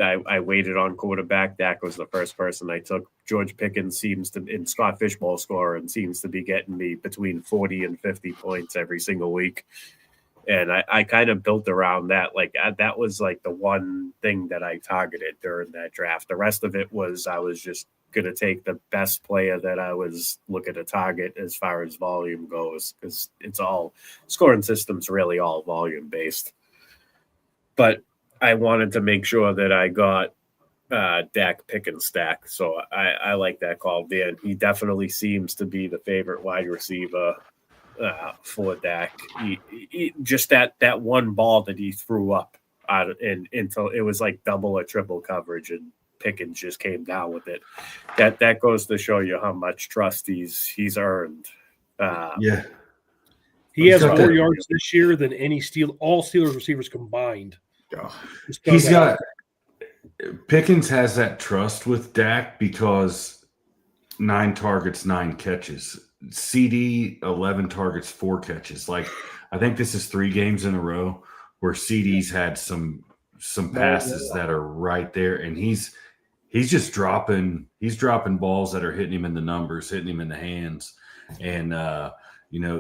I waited on quarterback. Dak was the first person I took. George Pickens seems to, in Scott Fishbowl score, and seems to be getting me between 40 and 50 points every single week. And I kind of built around that. Like, that was like the one thing that I targeted during that draft. The rest of it was I was just going to take the best player that I was looking to target as far as volume goes, because it's all scoring systems really all volume based. But I wanted to make sure that I got Dak Pickens stack. So I like that call, Dan. He definitely seems to be the favorite wide receiver for Dak. He just that one ball that he threw up until it was like double or triple coverage, and Pickens just came down with it. That goes to show you how much trust he's earned. He has more yards this year than all Steelers receivers combined. Pickens has that trust with Dak because 9 targets, 9 catches. CD 11 targets, 4 catches. Like, I think this is 3 games in a row where CD's had some passes that are right there, and he's just dropping balls that are hitting him in the numbers, hitting him in the hands, and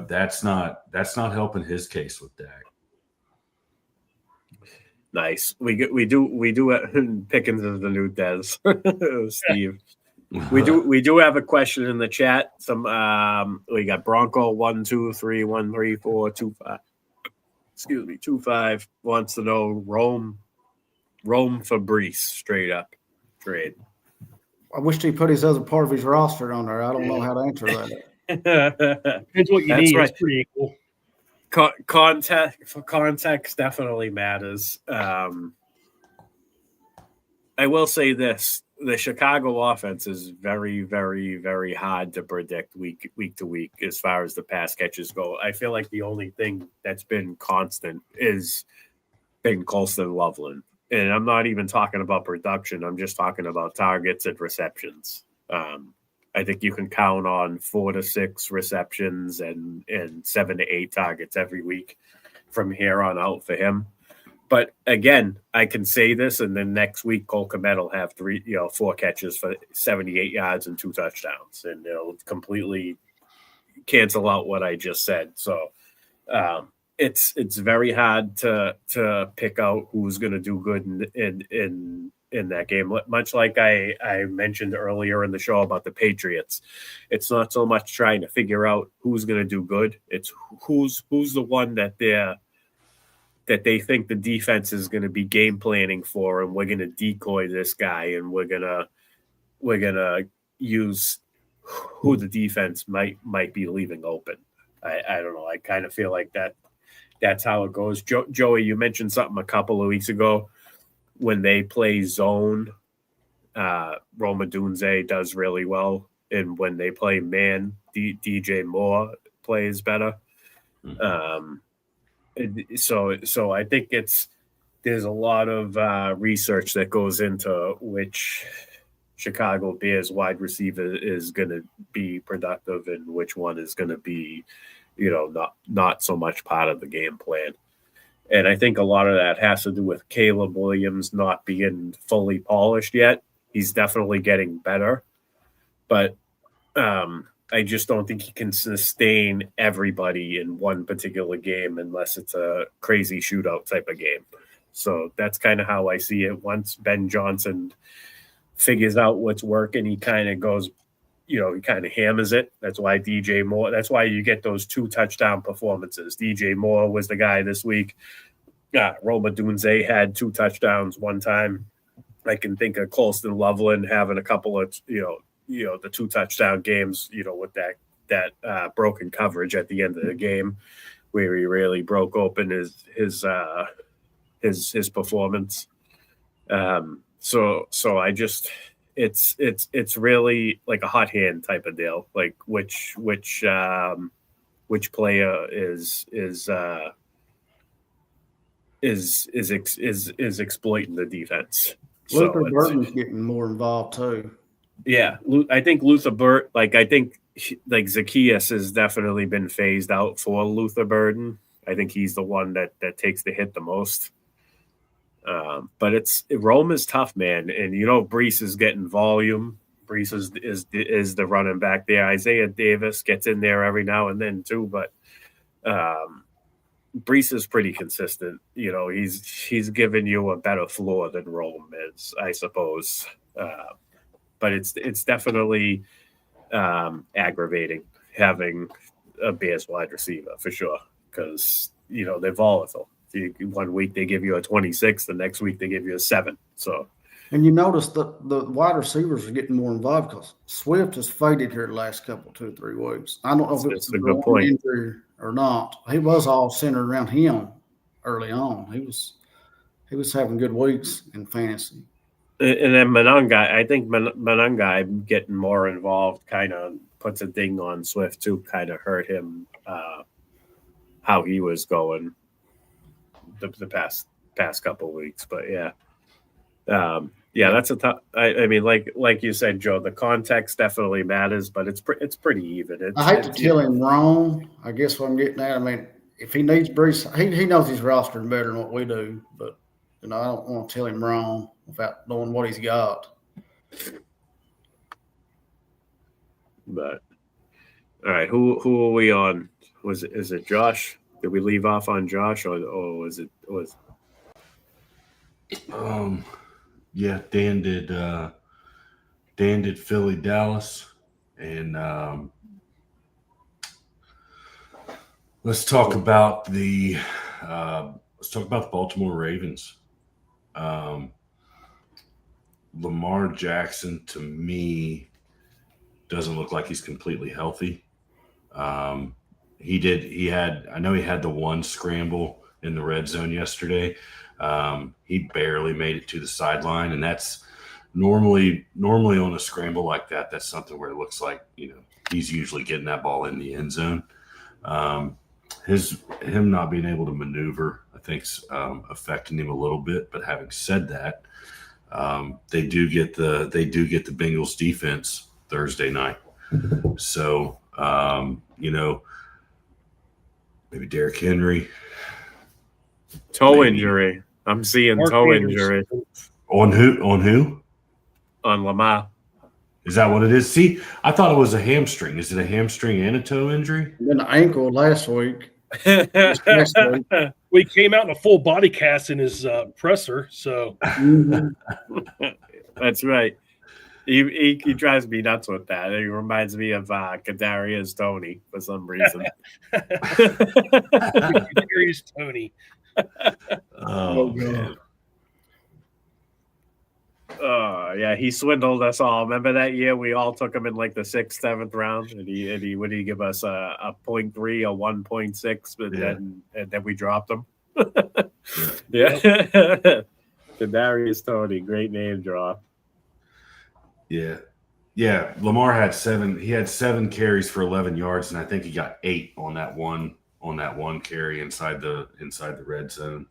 that's not helping his case with Dak. Nice. We do. Pickens is the new Dez. Steve. We do have a question in the chat. We got Bronco 123134135. Excuse me, 25 wants to know Rome Fabrice straight up trade. I wish he put his other part of his roster on there. I don't know how to answer that. Depends what you need. Right. It's pretty equal. Context definitely matters. I will say this. The Chicago offense is very, very, very hard to predict week to week as far as the pass catches go. I feel like the only thing that's been constant is been Colston Loveland. And I'm not even talking about production. I'm just talking about targets and receptions. I think you can count on 4 to 6 receptions and 7 to 8 targets every week from here on out for him. But again, I can say this, and then next week Cole Kmet will have 4 catches for 78 yards and 2 touchdowns, and it'll completely cancel out what I just said. So it's very hard to pick out who's going to do good in that game. Much like I mentioned earlier in the show about the Patriots, it's not so much trying to figure out who's going to do good. It's who's the one that they think the defense is going to be game planning for, and we're going to decoy this guy, and we're gonna use who the defense might be leaving open. I don't know. I kind of feel like that's how it goes. Joey, you mentioned something a couple of weeks ago. When they play zone, Roma Dunze does really well, and when they play man, DJ Moore plays better. So I think there's a lot of research that goes into which Chicago Bears wide receiver is going to be productive and which one is going to be, not so much part of the game plan. And I think a lot of that has to do with Caleb Williams not being fully polished yet. He's definitely getting better, but I just don't think he can sustain everybody in one particular game unless it's a crazy shootout type of game. So that's kind of how I see it. Once Ben Johnson figures out what's working, he kind of goes, he kind of hammers it. That's why DJ Moore, that's why you get those 2 touchdown performances. DJ Moore was the guy this week. Roma Dunze had 2 touchdowns one time. I can think of Colston Loveland having a couple of, the 2 touchdown games, with that broken coverage at the end of the game, where he really broke open his performance. So I just it's really like a hot hand type of deal. Like which player is exploiting the defense. Luther Burton's getting more involved too. Yeah, I think Luther Burton, like Zacchaeus has definitely been phased out for Luther Burton. I think he's the one that takes the hit the most. But Rome is tough, man, and Brees is getting volume. Brees is the running back there. Isaiah Davis gets in there every now and then too, but Brees is pretty consistent. He's giving you a better floor than Rome is, I suppose. But it's definitely aggravating having a Bears wide receiver for sure, because they're volatile. One week they give you a 26, the next week they give you a 7. So, and you notice that the wide receivers are getting more involved because Swift has faded here the last 2 or 3 weeks. I don't know if it's a good point injury or not. He was all centered around him early on. He was having good weeks in fantasy. And then Monangai, I think Monangai getting more involved kind of puts a ding on Swift too, kind of hurt him how he was going the past couple of weeks. But that's a tough. I mean, like you said, Joe, the context definitely matters, but it's pretty even. I hate to tell him wrong. I guess what I'm getting at. I mean, if he needs Brees, he knows his roster better than what we do, but I don't want to tell him wrong without knowing what he's got. But all right, who are we on? Is it Josh? Did we leave off on Josh, or was it? Yeah, Dan did Philly, Dallas, and let's talk about the Baltimore Ravens. Lamar Jackson, to me, doesn't look like he's completely healthy. I know he had the one scramble in the red zone yesterday. He barely made it to the sideline, and that's normally on a scramble like that, that's something where it looks like, he's usually getting that ball in the end zone. Him not being able to maneuver, I think, affecting him a little bit. But having said that, they do get the Bengals defense Thursday night. So, maybe Derrick Henry. Toe injury. I'm seeing Mark toe Andrews. injury On who? On who? on Lamar. Is that what it is? See, I thought it was a hamstring. Is it a hamstring and a toe injury? And then the ankle last week. Next week. Well, he came out in a full body cast in his presser, so That's right. He drives me nuts with that. He reminds me of Kadarius Toney for some reason. Here's Tony. Oh, man. Oh yeah, he swindled us all. Remember that year we all took him in like the 6th, 7th round, and he would he give us a 0.3, a 1.6, but then we dropped him. Yeah, Kadarius Toney, great name drop. Yeah. Yeah. Lamar had 7. He had 7 carries for 11 yards, and I think he got 8 on that one carry inside the red zone.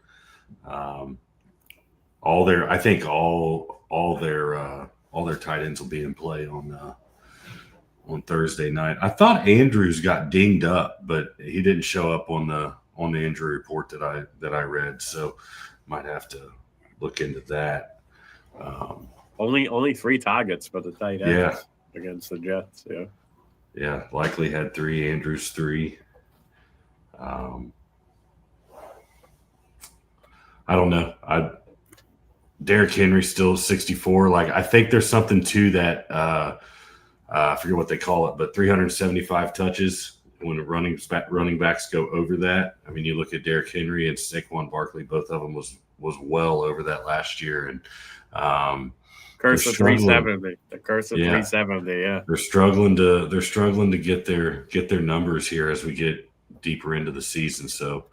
All their tight ends will be in play on Thursday night. I thought Andrews got dinged up, but he didn't show up on the injury report that I read. So might have to look into that. Only 3 targets for the tight ends against the Jets. Yeah. Yeah, likely had 3. Andrews 3. I don't know. Derrick Henry still 64. Like, I think there's something to that. I forget what they call it, but 375 touches when running backs go over that. I mean, you look at Derrick Henry and Saquon Barkley, both of them was well over that last year. And curse of 370. The curse of 370. Yeah, they're struggling to get their numbers here as we get deeper into the season. So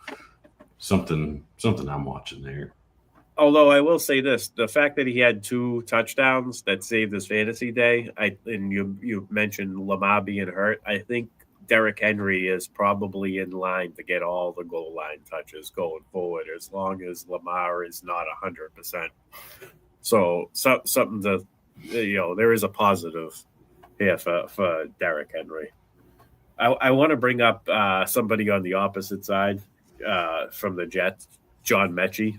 something I'm watching there. Although I will say this, the fact that he had 2 touchdowns that saved his fantasy day, and you mentioned Lamar being hurt, I think Derrick Henry is probably in line to get all the goal line touches going forward as long as Lamar is not 100%. So something to, there is a positive here for Derrick Henry. I want to bring up somebody on the opposite side from the Jets, John Mechie.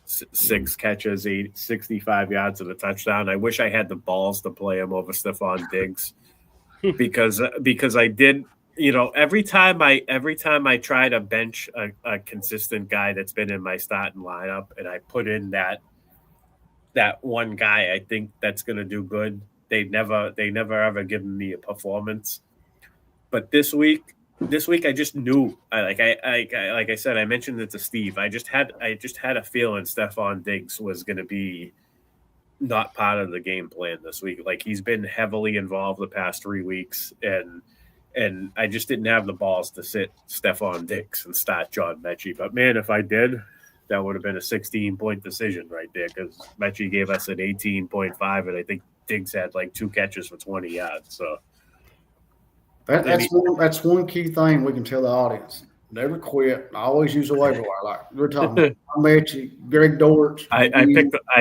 6 catches, 65 yards and a touchdown. I wish I had the balls to play him over Stephon Diggs because I did, every time I try to bench a consistent guy that's been in my starting lineup and I put in that one guy I think that's going to do good, they never ever given me a performance. But this week I just knew, like I said, I mentioned it to Steve. I just had a feeling Stephon Diggs was going to be not part of the game plan this week. Like, he's been heavily involved the past 3 weeks, and I just didn't have the balls to sit Stephon Diggs and start John Mechie. But man, if I did, that would have been a 16-point decision right there because Mechie gave us an 18.5, and I think Diggs had like 2 catches for 20 yards. So. That's one key thing we can tell the audience. Never quit. I always use a waiver wire. Like we're talking about Mechie, Greg Dortch. I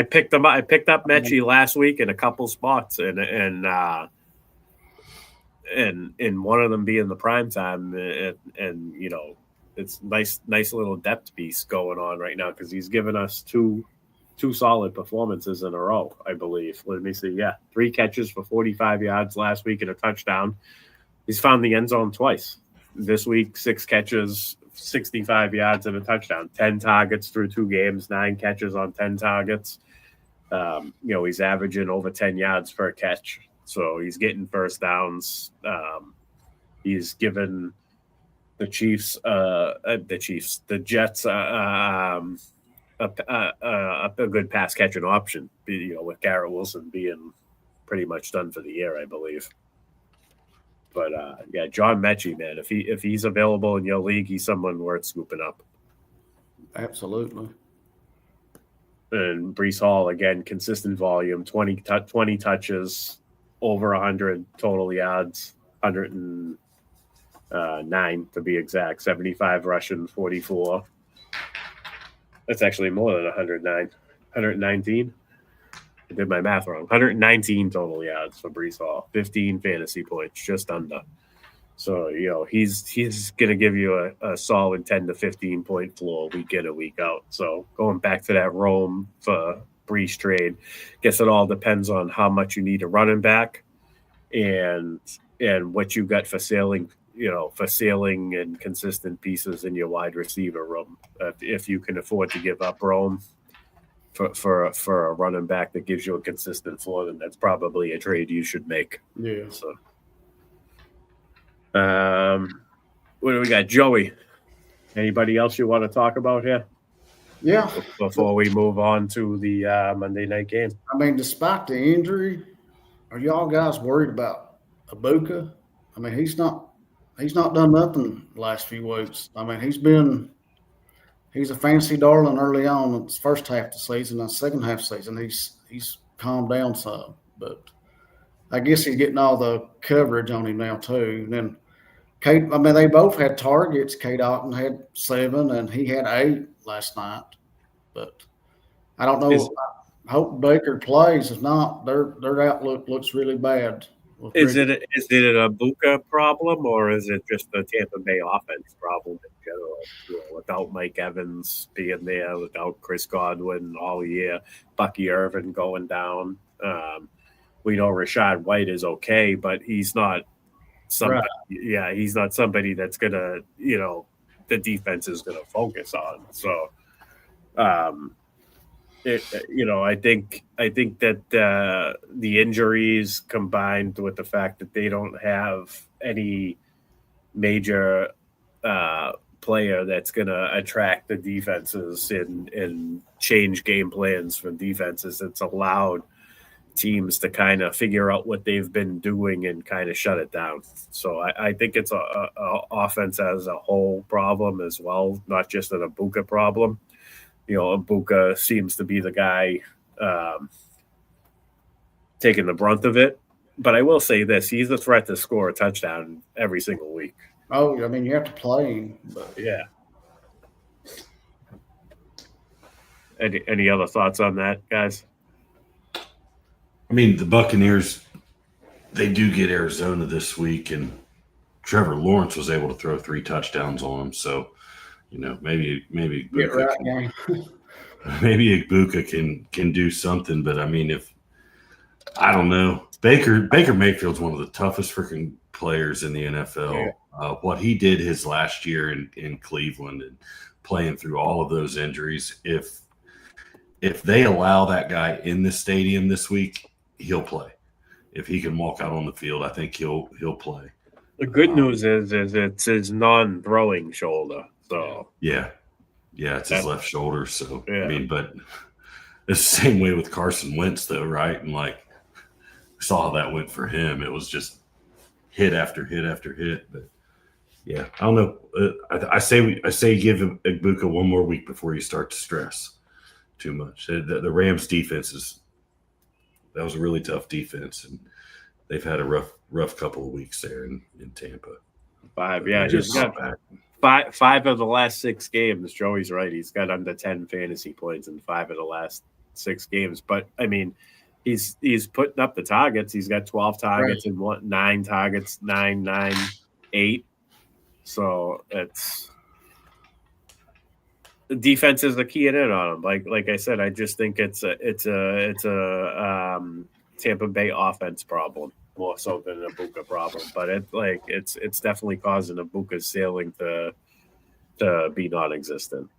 picked up Mechie last week in a couple spots, and in one of them being the prime time, and it's nice little depth piece going on right now because he's given us two solid performances in a row, I believe. Let me see. Yeah, 3 catches for 45 yards last week and a touchdown. He's found the end zone twice. This week, 6 catches, 65 yards, and a touchdown. 10 targets through 2 games, 9 catches on 10 targets. He's averaging over 10 yards per catch. So he's getting first downs. He's given the Jets a good pass catching option, with Garrett Wilson being pretty much done for the year, I believe. But John Mechie, man, if he's available in your league, he's someone worth scooping up. Absolutely. And Breece Hall, again, consistent volume, 20 touches, over 100 total yards, 109 to be exact, 75 rushing, 44. That's actually more than 109, 119. I did my math wrong. 119 total yards for Breece Hall, 15 fantasy points, just under. So, he's going to give you a solid 10 to 15 point floor week in and week out. So going back to that Rome for Brees trade, guess it all depends on how much you need a running back and what you got for sailing and consistent pieces in your wide receiver room. If you can afford to give up Rome for a running back that gives you a consistent floor, then that's probably a trade you should make. Yeah. So, what do we got, Joey? Anybody else you want to talk about here? Yeah. Before we move on to the Monday night game. I mean, despite the injury, are y'all guys worried about Ibuka? I mean, he's not done nothing the last few weeks. I mean, he's a fantasy darling early on in the first half of the season. And the second half of the season, he's calmed down some. But I guess he's getting all the coverage on him now too. And then they both had targets. Kate Otten had 7, and he had 8 last night. But I don't know. I hope Baker plays. If not, their outlook looks really bad. Is it a Buka problem, or is it just the Tampa Bay offense problem in general? Without Mike Evans being there, without Chris Godwin all year, Bucky Irvin going down. We know Rashad White is okay, but he's not somebody. Right. Yeah, he's not somebody that's gonna, the defense is gonna focus on. So, I think that the injuries combined with the fact that they don't have any major player that's going to attract the defenses and change game plans for defenses, it's allowed teams to kind of figure out what they've been doing and kind of shut it down. So I think it's a offense as a whole problem as well, not just an Ibuka problem. Ibuka seems to be the guy taking the brunt of it. But I will say this, he's a threat to score a touchdown every single week. Oh, I mean, you have to play him. But. Yeah. Any other thoughts on that, guys? I mean, the Buccaneers, they do get Arizona this week, and Trevor Lawrence was able to throw 3 touchdowns on them. So, maybe Ibuka can do something. But I mean, I don't know, Baker Mayfield's one of the toughest freaking players in the NFL. Yeah. What he did his last year in Cleveland and playing through all of those injuries, if they allow that guy in the stadium this week, he'll play. If he can walk out on the field, I think he'll play. The good news is it's his non-throwing shoulder. So yeah, it's his left shoulder. So yeah. I mean, but it's the same way with Carson Wentz, though, right? And we saw how that went for him. It was just hit after hit after hit. But yeah, I don't know. I say give Ibuka one more week before you start to stress too much. The Rams defense that was a really tough defense, and they've had a rough couple of weeks there in Tampa. 5, yeah, just got back. 5 of the last 6 games. Joey's right. He's got under 10 fantasy points in 5 of the last 6 games. But I mean, he's putting up the targets. He's got 12 targets and 9 targets, 9, 8. So the defense is the key in it on him. Like I said, I just think it's a Tampa Bay offense problem more so than an Ibuka problem. But it's definitely causing Ibuka's ceiling to be non-existent.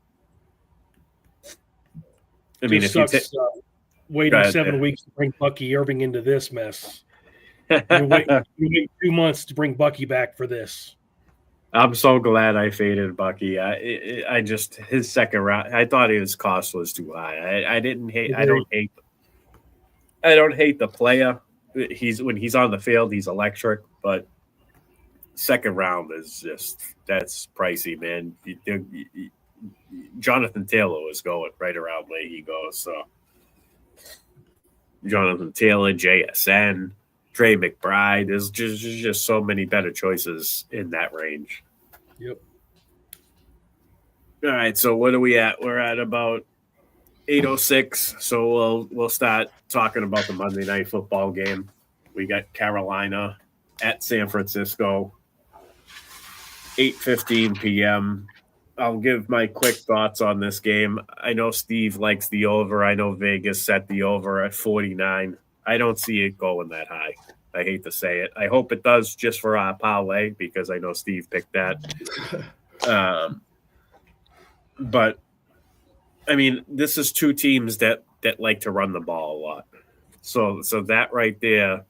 I mean, if sucks, waiting 7 weeks to bring Bucky Irving into this mess. You wait 2 months to bring Bucky back for this. I'm so glad I faded Bucky. I just his second round. I thought his cost was too high. I didn't hate. I don't hate the player. When he's on the field, he's electric. But second round is that's pricey, man. Jonathan Taylor is going right around where he goes. So Jonathan Taylor, JSN, Trey McBride. There's just so many better choices in that range. Yep. All right. So what are we at? We're at about 8:06. So we'll start talking about the Monday Night Football game. We got Carolina at San Francisco. 8:15 p.m. I'll give my quick thoughts on this game. I know Steve likes the over. I know Vegas set the over at 49. I don't see it going that high. I hate to say it. I hope it does just for our parlay because I know Steve picked that. But I mean, this is two teams that like to run the ball a lot. So that right there,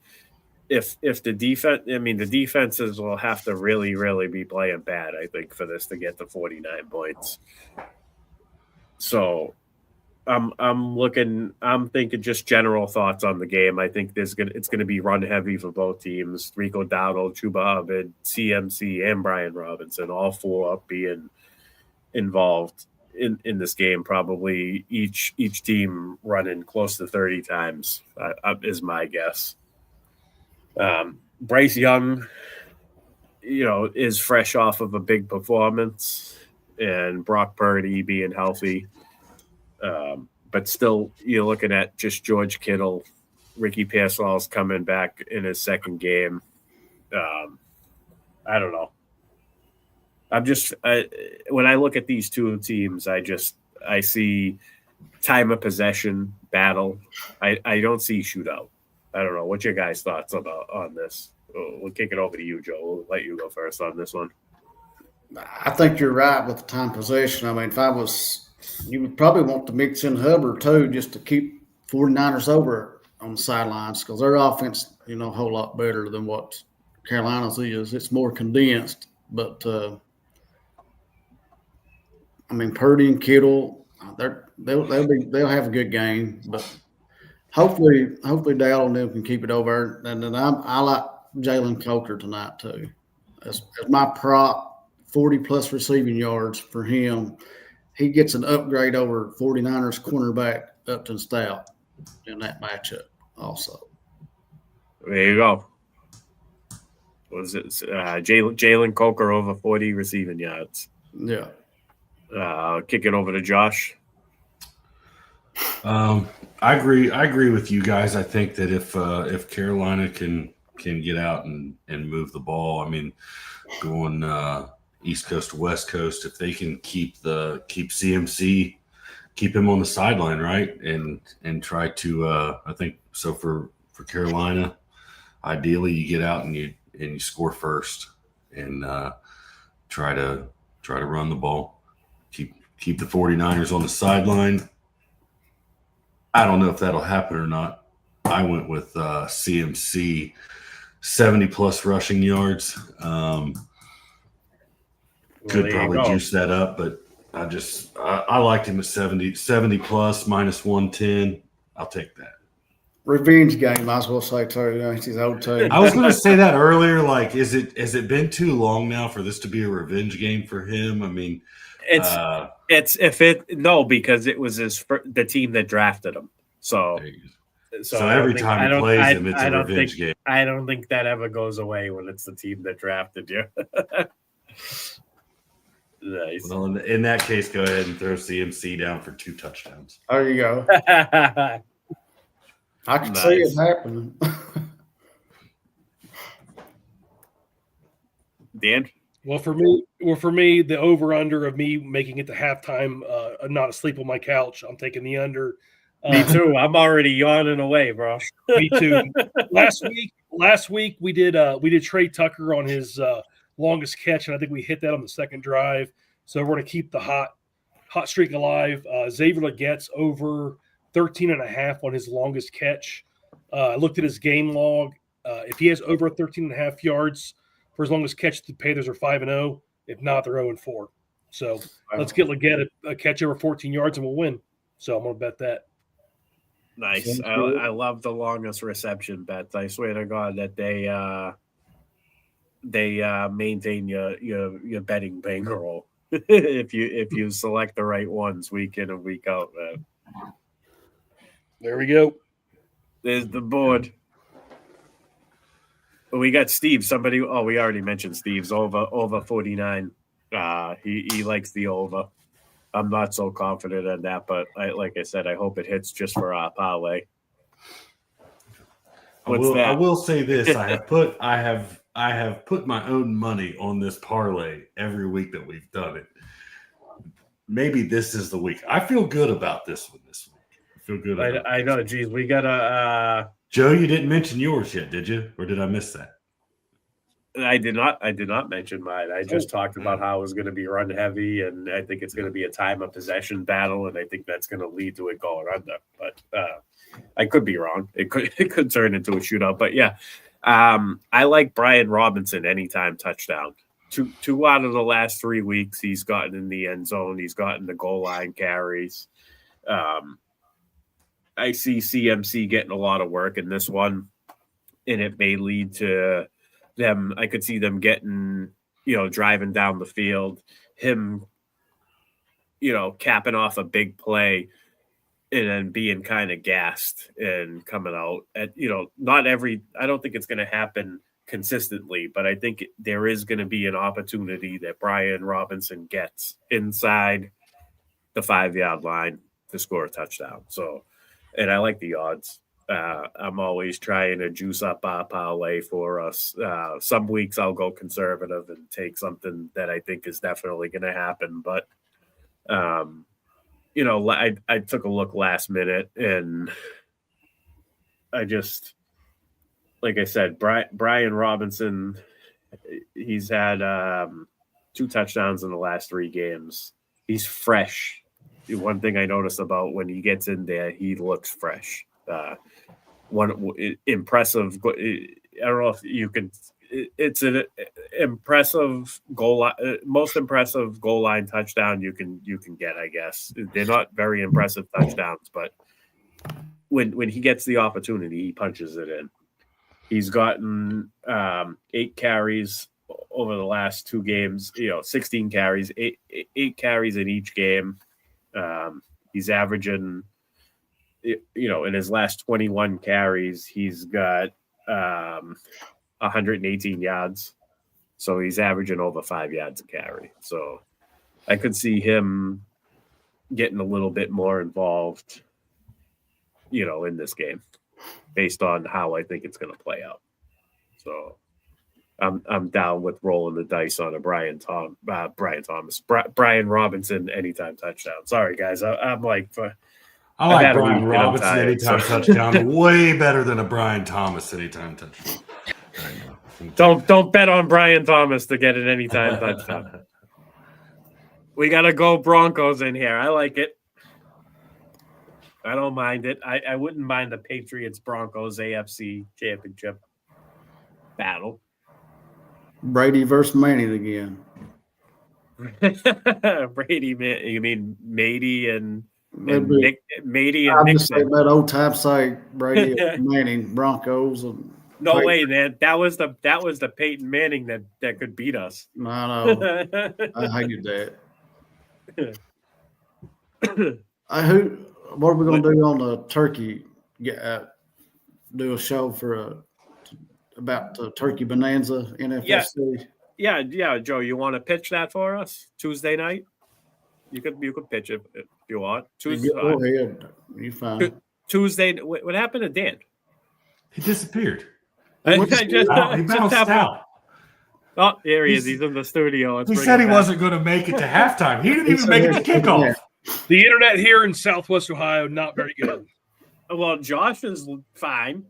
if the defense, I mean, the defenses will have to really, really be playing bad, I think, for this to get to 49 points. So I'm thinking just general thoughts on the game. I think it's gonna be run heavy for both teams. Rico Dowdle, Chuba Hubbard, CMC, and Brian Robinson, all four up being involved in this game. Probably each team running close to 30 times is my guess. Bryce Young, is fresh off of a big performance, and Brock Purdy being healthy. But still, you're looking at just George Kittle, Ricky Pearsall's coming back in his second game. I don't know. When I look at these two teams, I see time of possession battle. I don't see shootout. I don't know. What's your guys' thoughts on this? We'll kick it over to you, Joe. We'll let you go first on this one. I think you're right with the time possession. I mean, you would probably want to mix in Hubbard too, just to keep 49ers over on the sidelines, because their offense, a whole lot better than what Carolina's is. It's more condensed, but I mean, Purdy and Kittle, they'll have a good game, but hopefully Dale and them can keep it over. And then I like Jalen Coker tonight too. As my prop, 40-plus receiving yards for him. He gets an upgrade over 49ers cornerback Upton Stout in that matchup also. There you go. Was it Jalen Coker over 40 receiving yards? Yeah. Kick it over to Josh. I agree with you guys. I think that if Carolina can get out and move the ball, I mean, going East Coast to West Coast, if they can keep CMC, keep him on the sideline, right, and try to I think so for Carolina, ideally you get out and you score first and try to run the ball, keep the 49ers on the sideline. I don't know if that'll happen or not. I went with CMC 70-plus rushing yards. Could probably juice that up, but I liked him at 70 plus minus 110. I'll take that. Revenge game, I was going to say too. He's old too. I was going to say that earlier. Like, has it been too long now for this to be a revenge game for him? I mean, because it was the team that drafted him. So every time he plays him, it's a revenge game. I don't think that ever goes away when it's the team that drafted you. Nice. Well, in that case, go ahead and throw CMC down for 2 touchdowns. There you go. I can see it happening. Dan? Well, for me, the over-under of me making it to halftime, not asleep on my couch, I'm taking the under. Me too. I'm already yawning away, bro. Me too. Last week we did Trey Tucker on his longest catch, and I think we hit that on the second drive. So we're going to keep the hot streak alive. Xavier Legette's over 13.5 on his longest catch. I looked at his game log. If he has over 13.5 yards for his longest catch, the Panthers are 5-0. If not, they're 0-4. So let's get Legette a catch over 14 yards, and we'll win. So I'm going to bet that. Nice. I love the longest reception bets. I swear to God that they maintain your betting bankroll if you select the right ones week in and week out, man. There we go. There's the board. We got Steve. We already mentioned Steve's over 49. He likes the over. I'm not so confident in that, but like I said, I hope it hits just for our parlay. I will say this: I I have put my own money on this parlay every week that we've done it. Maybe this is the week. I feel good about this one this week. I feel good about I know. Geez, we got to Joe, you didn't mention yours yet, did you? Or did I miss that? I did not mention mine. I just talked about how it was going to be run heavy, and I think it's going to be a time of possession battle, and I think that's going to lead to it going under. But I could be wrong. It could turn into a shootout. But yeah, I like Brian Robinson anytime touchdown. Two out of the last 3 weeks, he's gotten in the end zone. He's gotten the goal line carries. I see CMC getting a lot of work in this one, and it may lead to them. I could see them getting, driving down the field, him, capping off a big play and then being kind of gassed and coming out at, I don't think it's going to happen consistently, but I think there is going to be an opportunity that Brian Robinson gets inside the 5-yard line to score a touchdown. So, and I like the odds. I'm always trying to juice up our parlay for us. Some weeks I'll go conservative and take something that I think is definitely going to happen. But, I took a look last minute, and I just, like I said, Brian Robinson, he's had 2 touchdowns in the last 3 games. He's fresh. One thing I noticed about when he gets in there, he looks fresh. One impressive. I don't know if you can. It's an impressive goal. Most impressive goal line touchdown you can get. I guess they're not very impressive touchdowns, but when he gets the opportunity, he punches it in. He's gotten 8 carries over the last 2 games. 16 carries, eight carries in each game. He's averaging. In his last 21 carries, he's got 118 yards. So he's averaging over 5 yards a carry. So I could see him getting a little bit more involved, in this game based on how I think it's going to play out. So I'm down with rolling the dice on a Brian Robinson anytime touchdown. Sorry, guys. I'm like... I like Brian Robinson anytime touchdown way better than a Brian Thomas anytime touchdown. Don't bet on Brian Thomas to get an anytime touchdown. We got to go Broncos in here. I like it. I don't mind it. I wouldn't mind the Patriots-Broncos AFC championship battle. Brady versus Manning again. Brady, you mean Mady and Mady and I'm Nixon. just saying that old time say Brady and Manning, Broncos. And no way, man. That was the Peyton Manning that could beat us. I know. I hated that. What are we going to do on the turkey? Do a show about the turkey bonanza NFFC. Yeah, Joe. You want to pitch that for us Tuesday night? You could pitch it if you want. Tuesday. Go ahead. You fine. Tuesday. What happened to Dan? He disappeared. He bounced out. Oh, here he is. He's in the studio. He said he wasn't going to make it to halftime. He didn't even make it to kickoff. The internet here in Southwest Ohio, not very good. Well, Josh is fine.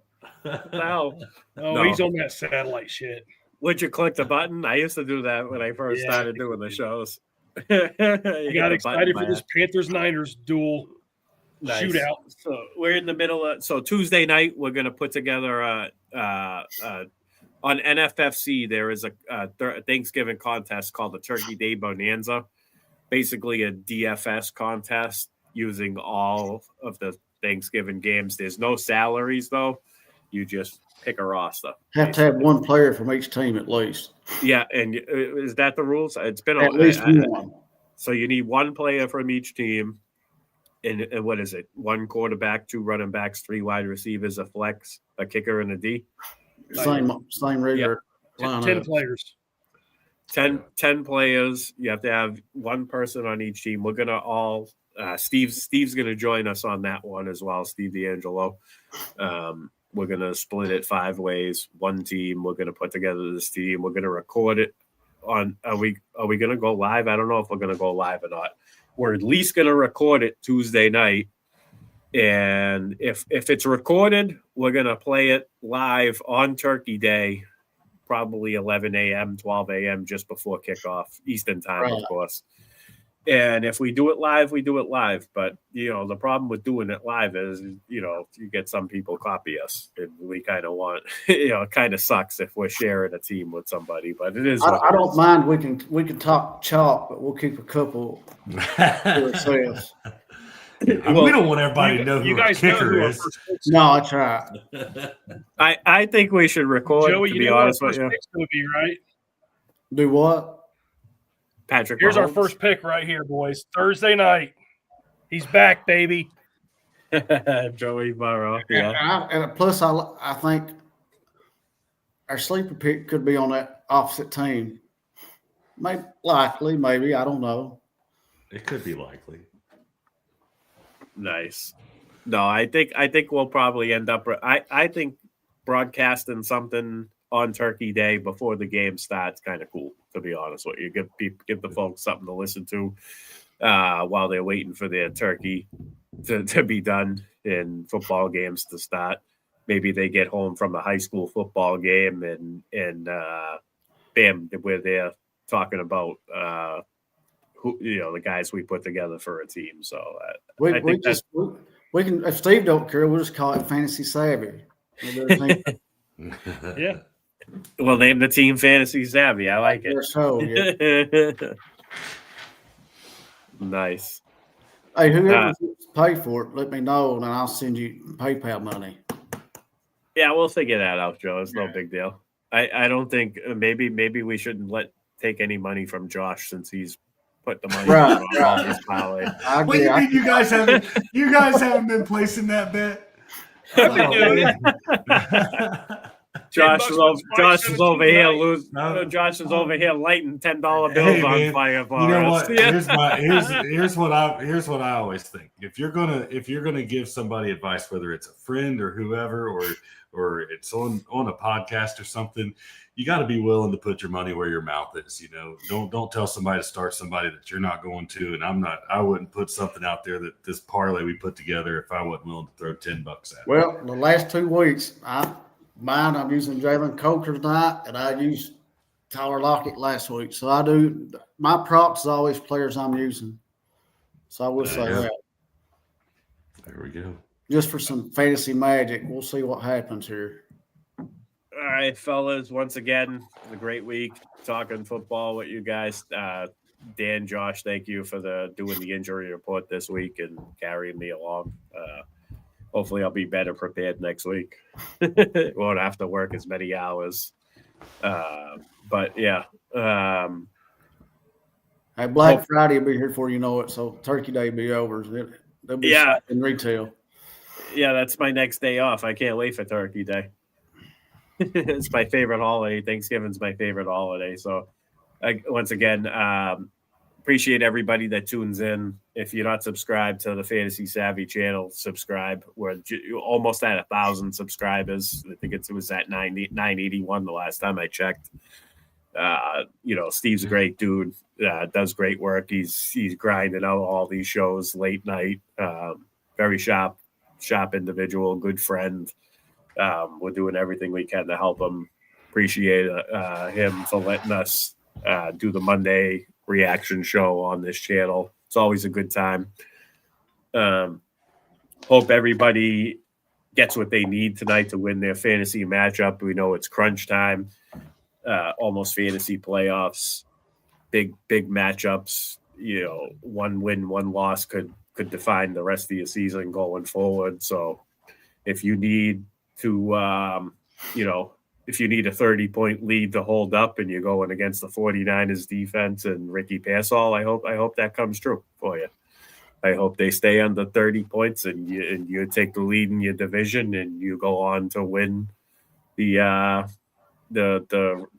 No. He's on that satellite shit. Would you click the button? I used to do that when I first started doing the shows. you got excited for this Panthers-Niners duel shootout. So we're in the middle of. So Tuesday night, we're going to put together on NFFC. There is a Thanksgiving contest called the Turkey Day Bonanza. Basically, a DFS contest using all of the Thanksgiving games. There's no salaries though. You just pick a roster. Have to have one player from each team at least. Yeah, and is that the rules? It's been at least one. So you need one player from each team, and what is it? 1 quarterback, 2 running backs, 3 wide receivers, a flex, a kicker, and a D. Same regular. Yeah. 10 players. 10 players. You have to have one person on each team. We're gonna Steve's gonna join us on that one as well. Steve D'Angelo. We're going to split it 5 ways. One team. We're going to put together this team. We're going to record it on. Are we going to go live? I don't know if we're going to go live or not. We're at least going to record it Tuesday night. And if it's recorded, we're going to play it live on Turkey Day, probably 11 a.m., 12 a.m., just before kickoff, Eastern time, of course. And if we do it live, we do it live. But, the problem with doing it live is, you get some people copy us. And we kind of want, it kind of sucks if we're sharing a team with somebody. But it is. I don't mind. We can talk chalk, but we'll keep a couple for ourselves. We don't want everybody to know who our kicker is. No, that's right. I think we should record, Joey, to be honest with you. Gonna be, right? Do what? Patrick Here's Mahomes. our first pick right here, boys. Thursday night. He's back, baby. Joey Burrow. Yeah. And plus, I think our sleeper pick could be on that opposite team. Maybe, maybe. I don't know. It could be likely. Nice. No, I think we'll probably end up. I think broadcasting something on Turkey Day before the game starts kind of cool, to be honest with you. Give the folks something to listen to while they're waiting for their turkey to be done and football games to start. Maybe they get home from a high school football game and bam, we're there talking about who the guys we put together for a team. So we can, if Steve don't care, we'll just call it Fantasy Savvy. Yeah. We'll name the team Fantasy Savvy. I like it. So, yeah. Nice. Hey, whoever pay for it, let me know, and I'll send you PayPal money. Yeah, we'll figure that out, Joe. It's no big deal. I don't think maybe we shouldn't take any money from Josh since he's put the money on all this parlay. What do you mean you guys haven't been placing that bet? I've been doing it. Josh is over here Josh is over here lighting $10 bills on fire for you know us. What? Here's what I always think. If you're gonna give somebody advice, whether it's a friend or whoever, or it's on a podcast or something, you got to be willing to put your money where your mouth is. Don't tell somebody to start somebody that you're not going to. And I wouldn't put something out there that this parlay we put together if I wasn't willing to throw $10 at. Well, the last 2 weeks, I'm using Jalen Coulter tonight, and I used Tyler Lockett last week. So I do. My props is always players I'm using. So I will say that. There we go. Just for some fantasy magic, we'll see what happens here. All right, fellas. Once again, it was a great week talking football with you guys. Dan, Josh, thank you for doing the injury report this week and carrying me along. Hopefully, I'll be better prepared next week. Won't have to work as many hours. But yeah. Hey, Black Friday will be here before you know it. So Turkey Day will be over. They'll be in retail. Yeah, that's my next day off. I can't wait for Turkey Day. It's my favorite holiday. Thanksgiving's my favorite holiday. So, once again, appreciate everybody that tunes in. If you're not subscribed to the Fantasy Savvy channel, subscribe. We're almost at 1,000 subscribers. I think it was at 981 the last time I checked. Steve's a great dude. Does great work. He's grinding out all these shows late night. Very sharp individual, good friend. We're doing everything we can to help him. Appreciate him for letting us do the Monday reaction show on this channel. It's always a good time. Hope everybody gets what they need tonight to win their fantasy matchup. We know it's crunch time, almost fantasy playoffs, big matchups. One win, one loss could define the rest of your season going forward. So if you need to, if you need a 30-point lead to hold up and you're going against the 49ers defense and Ricky Pearsall, I hope that comes true for you. I hope they stay under 30 points and you take the lead in your division and you go on to win the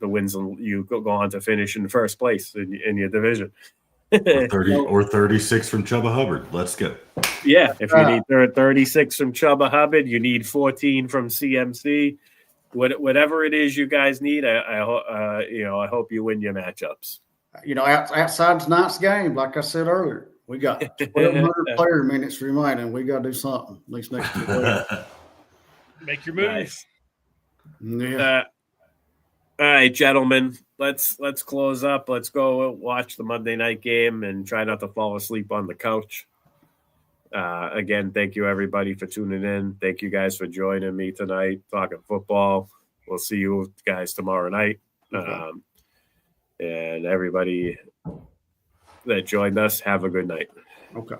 wins, and you go on to finish in first place in your division. or 36 from Chubba Hubbard. Let's go. Yeah, if you need 36 from Chubba Hubbard, you need 14 from CMC. Whatever it is you guys need, I hope you win your matchups. Outside tonight's game, like I said earlier, we got 1,200 player minutes remaining. We got to do something at least next 2 weeks. Make your move. Nice. Yeah. All right, gentlemen, let's close up. Let's go watch the Monday night game and try not to fall asleep on the couch. Again, thank you everybody for tuning in. Thank you guys for joining me tonight, talking football. We'll see you guys tomorrow night. Okay. And everybody that joined us, have a good night. Okay.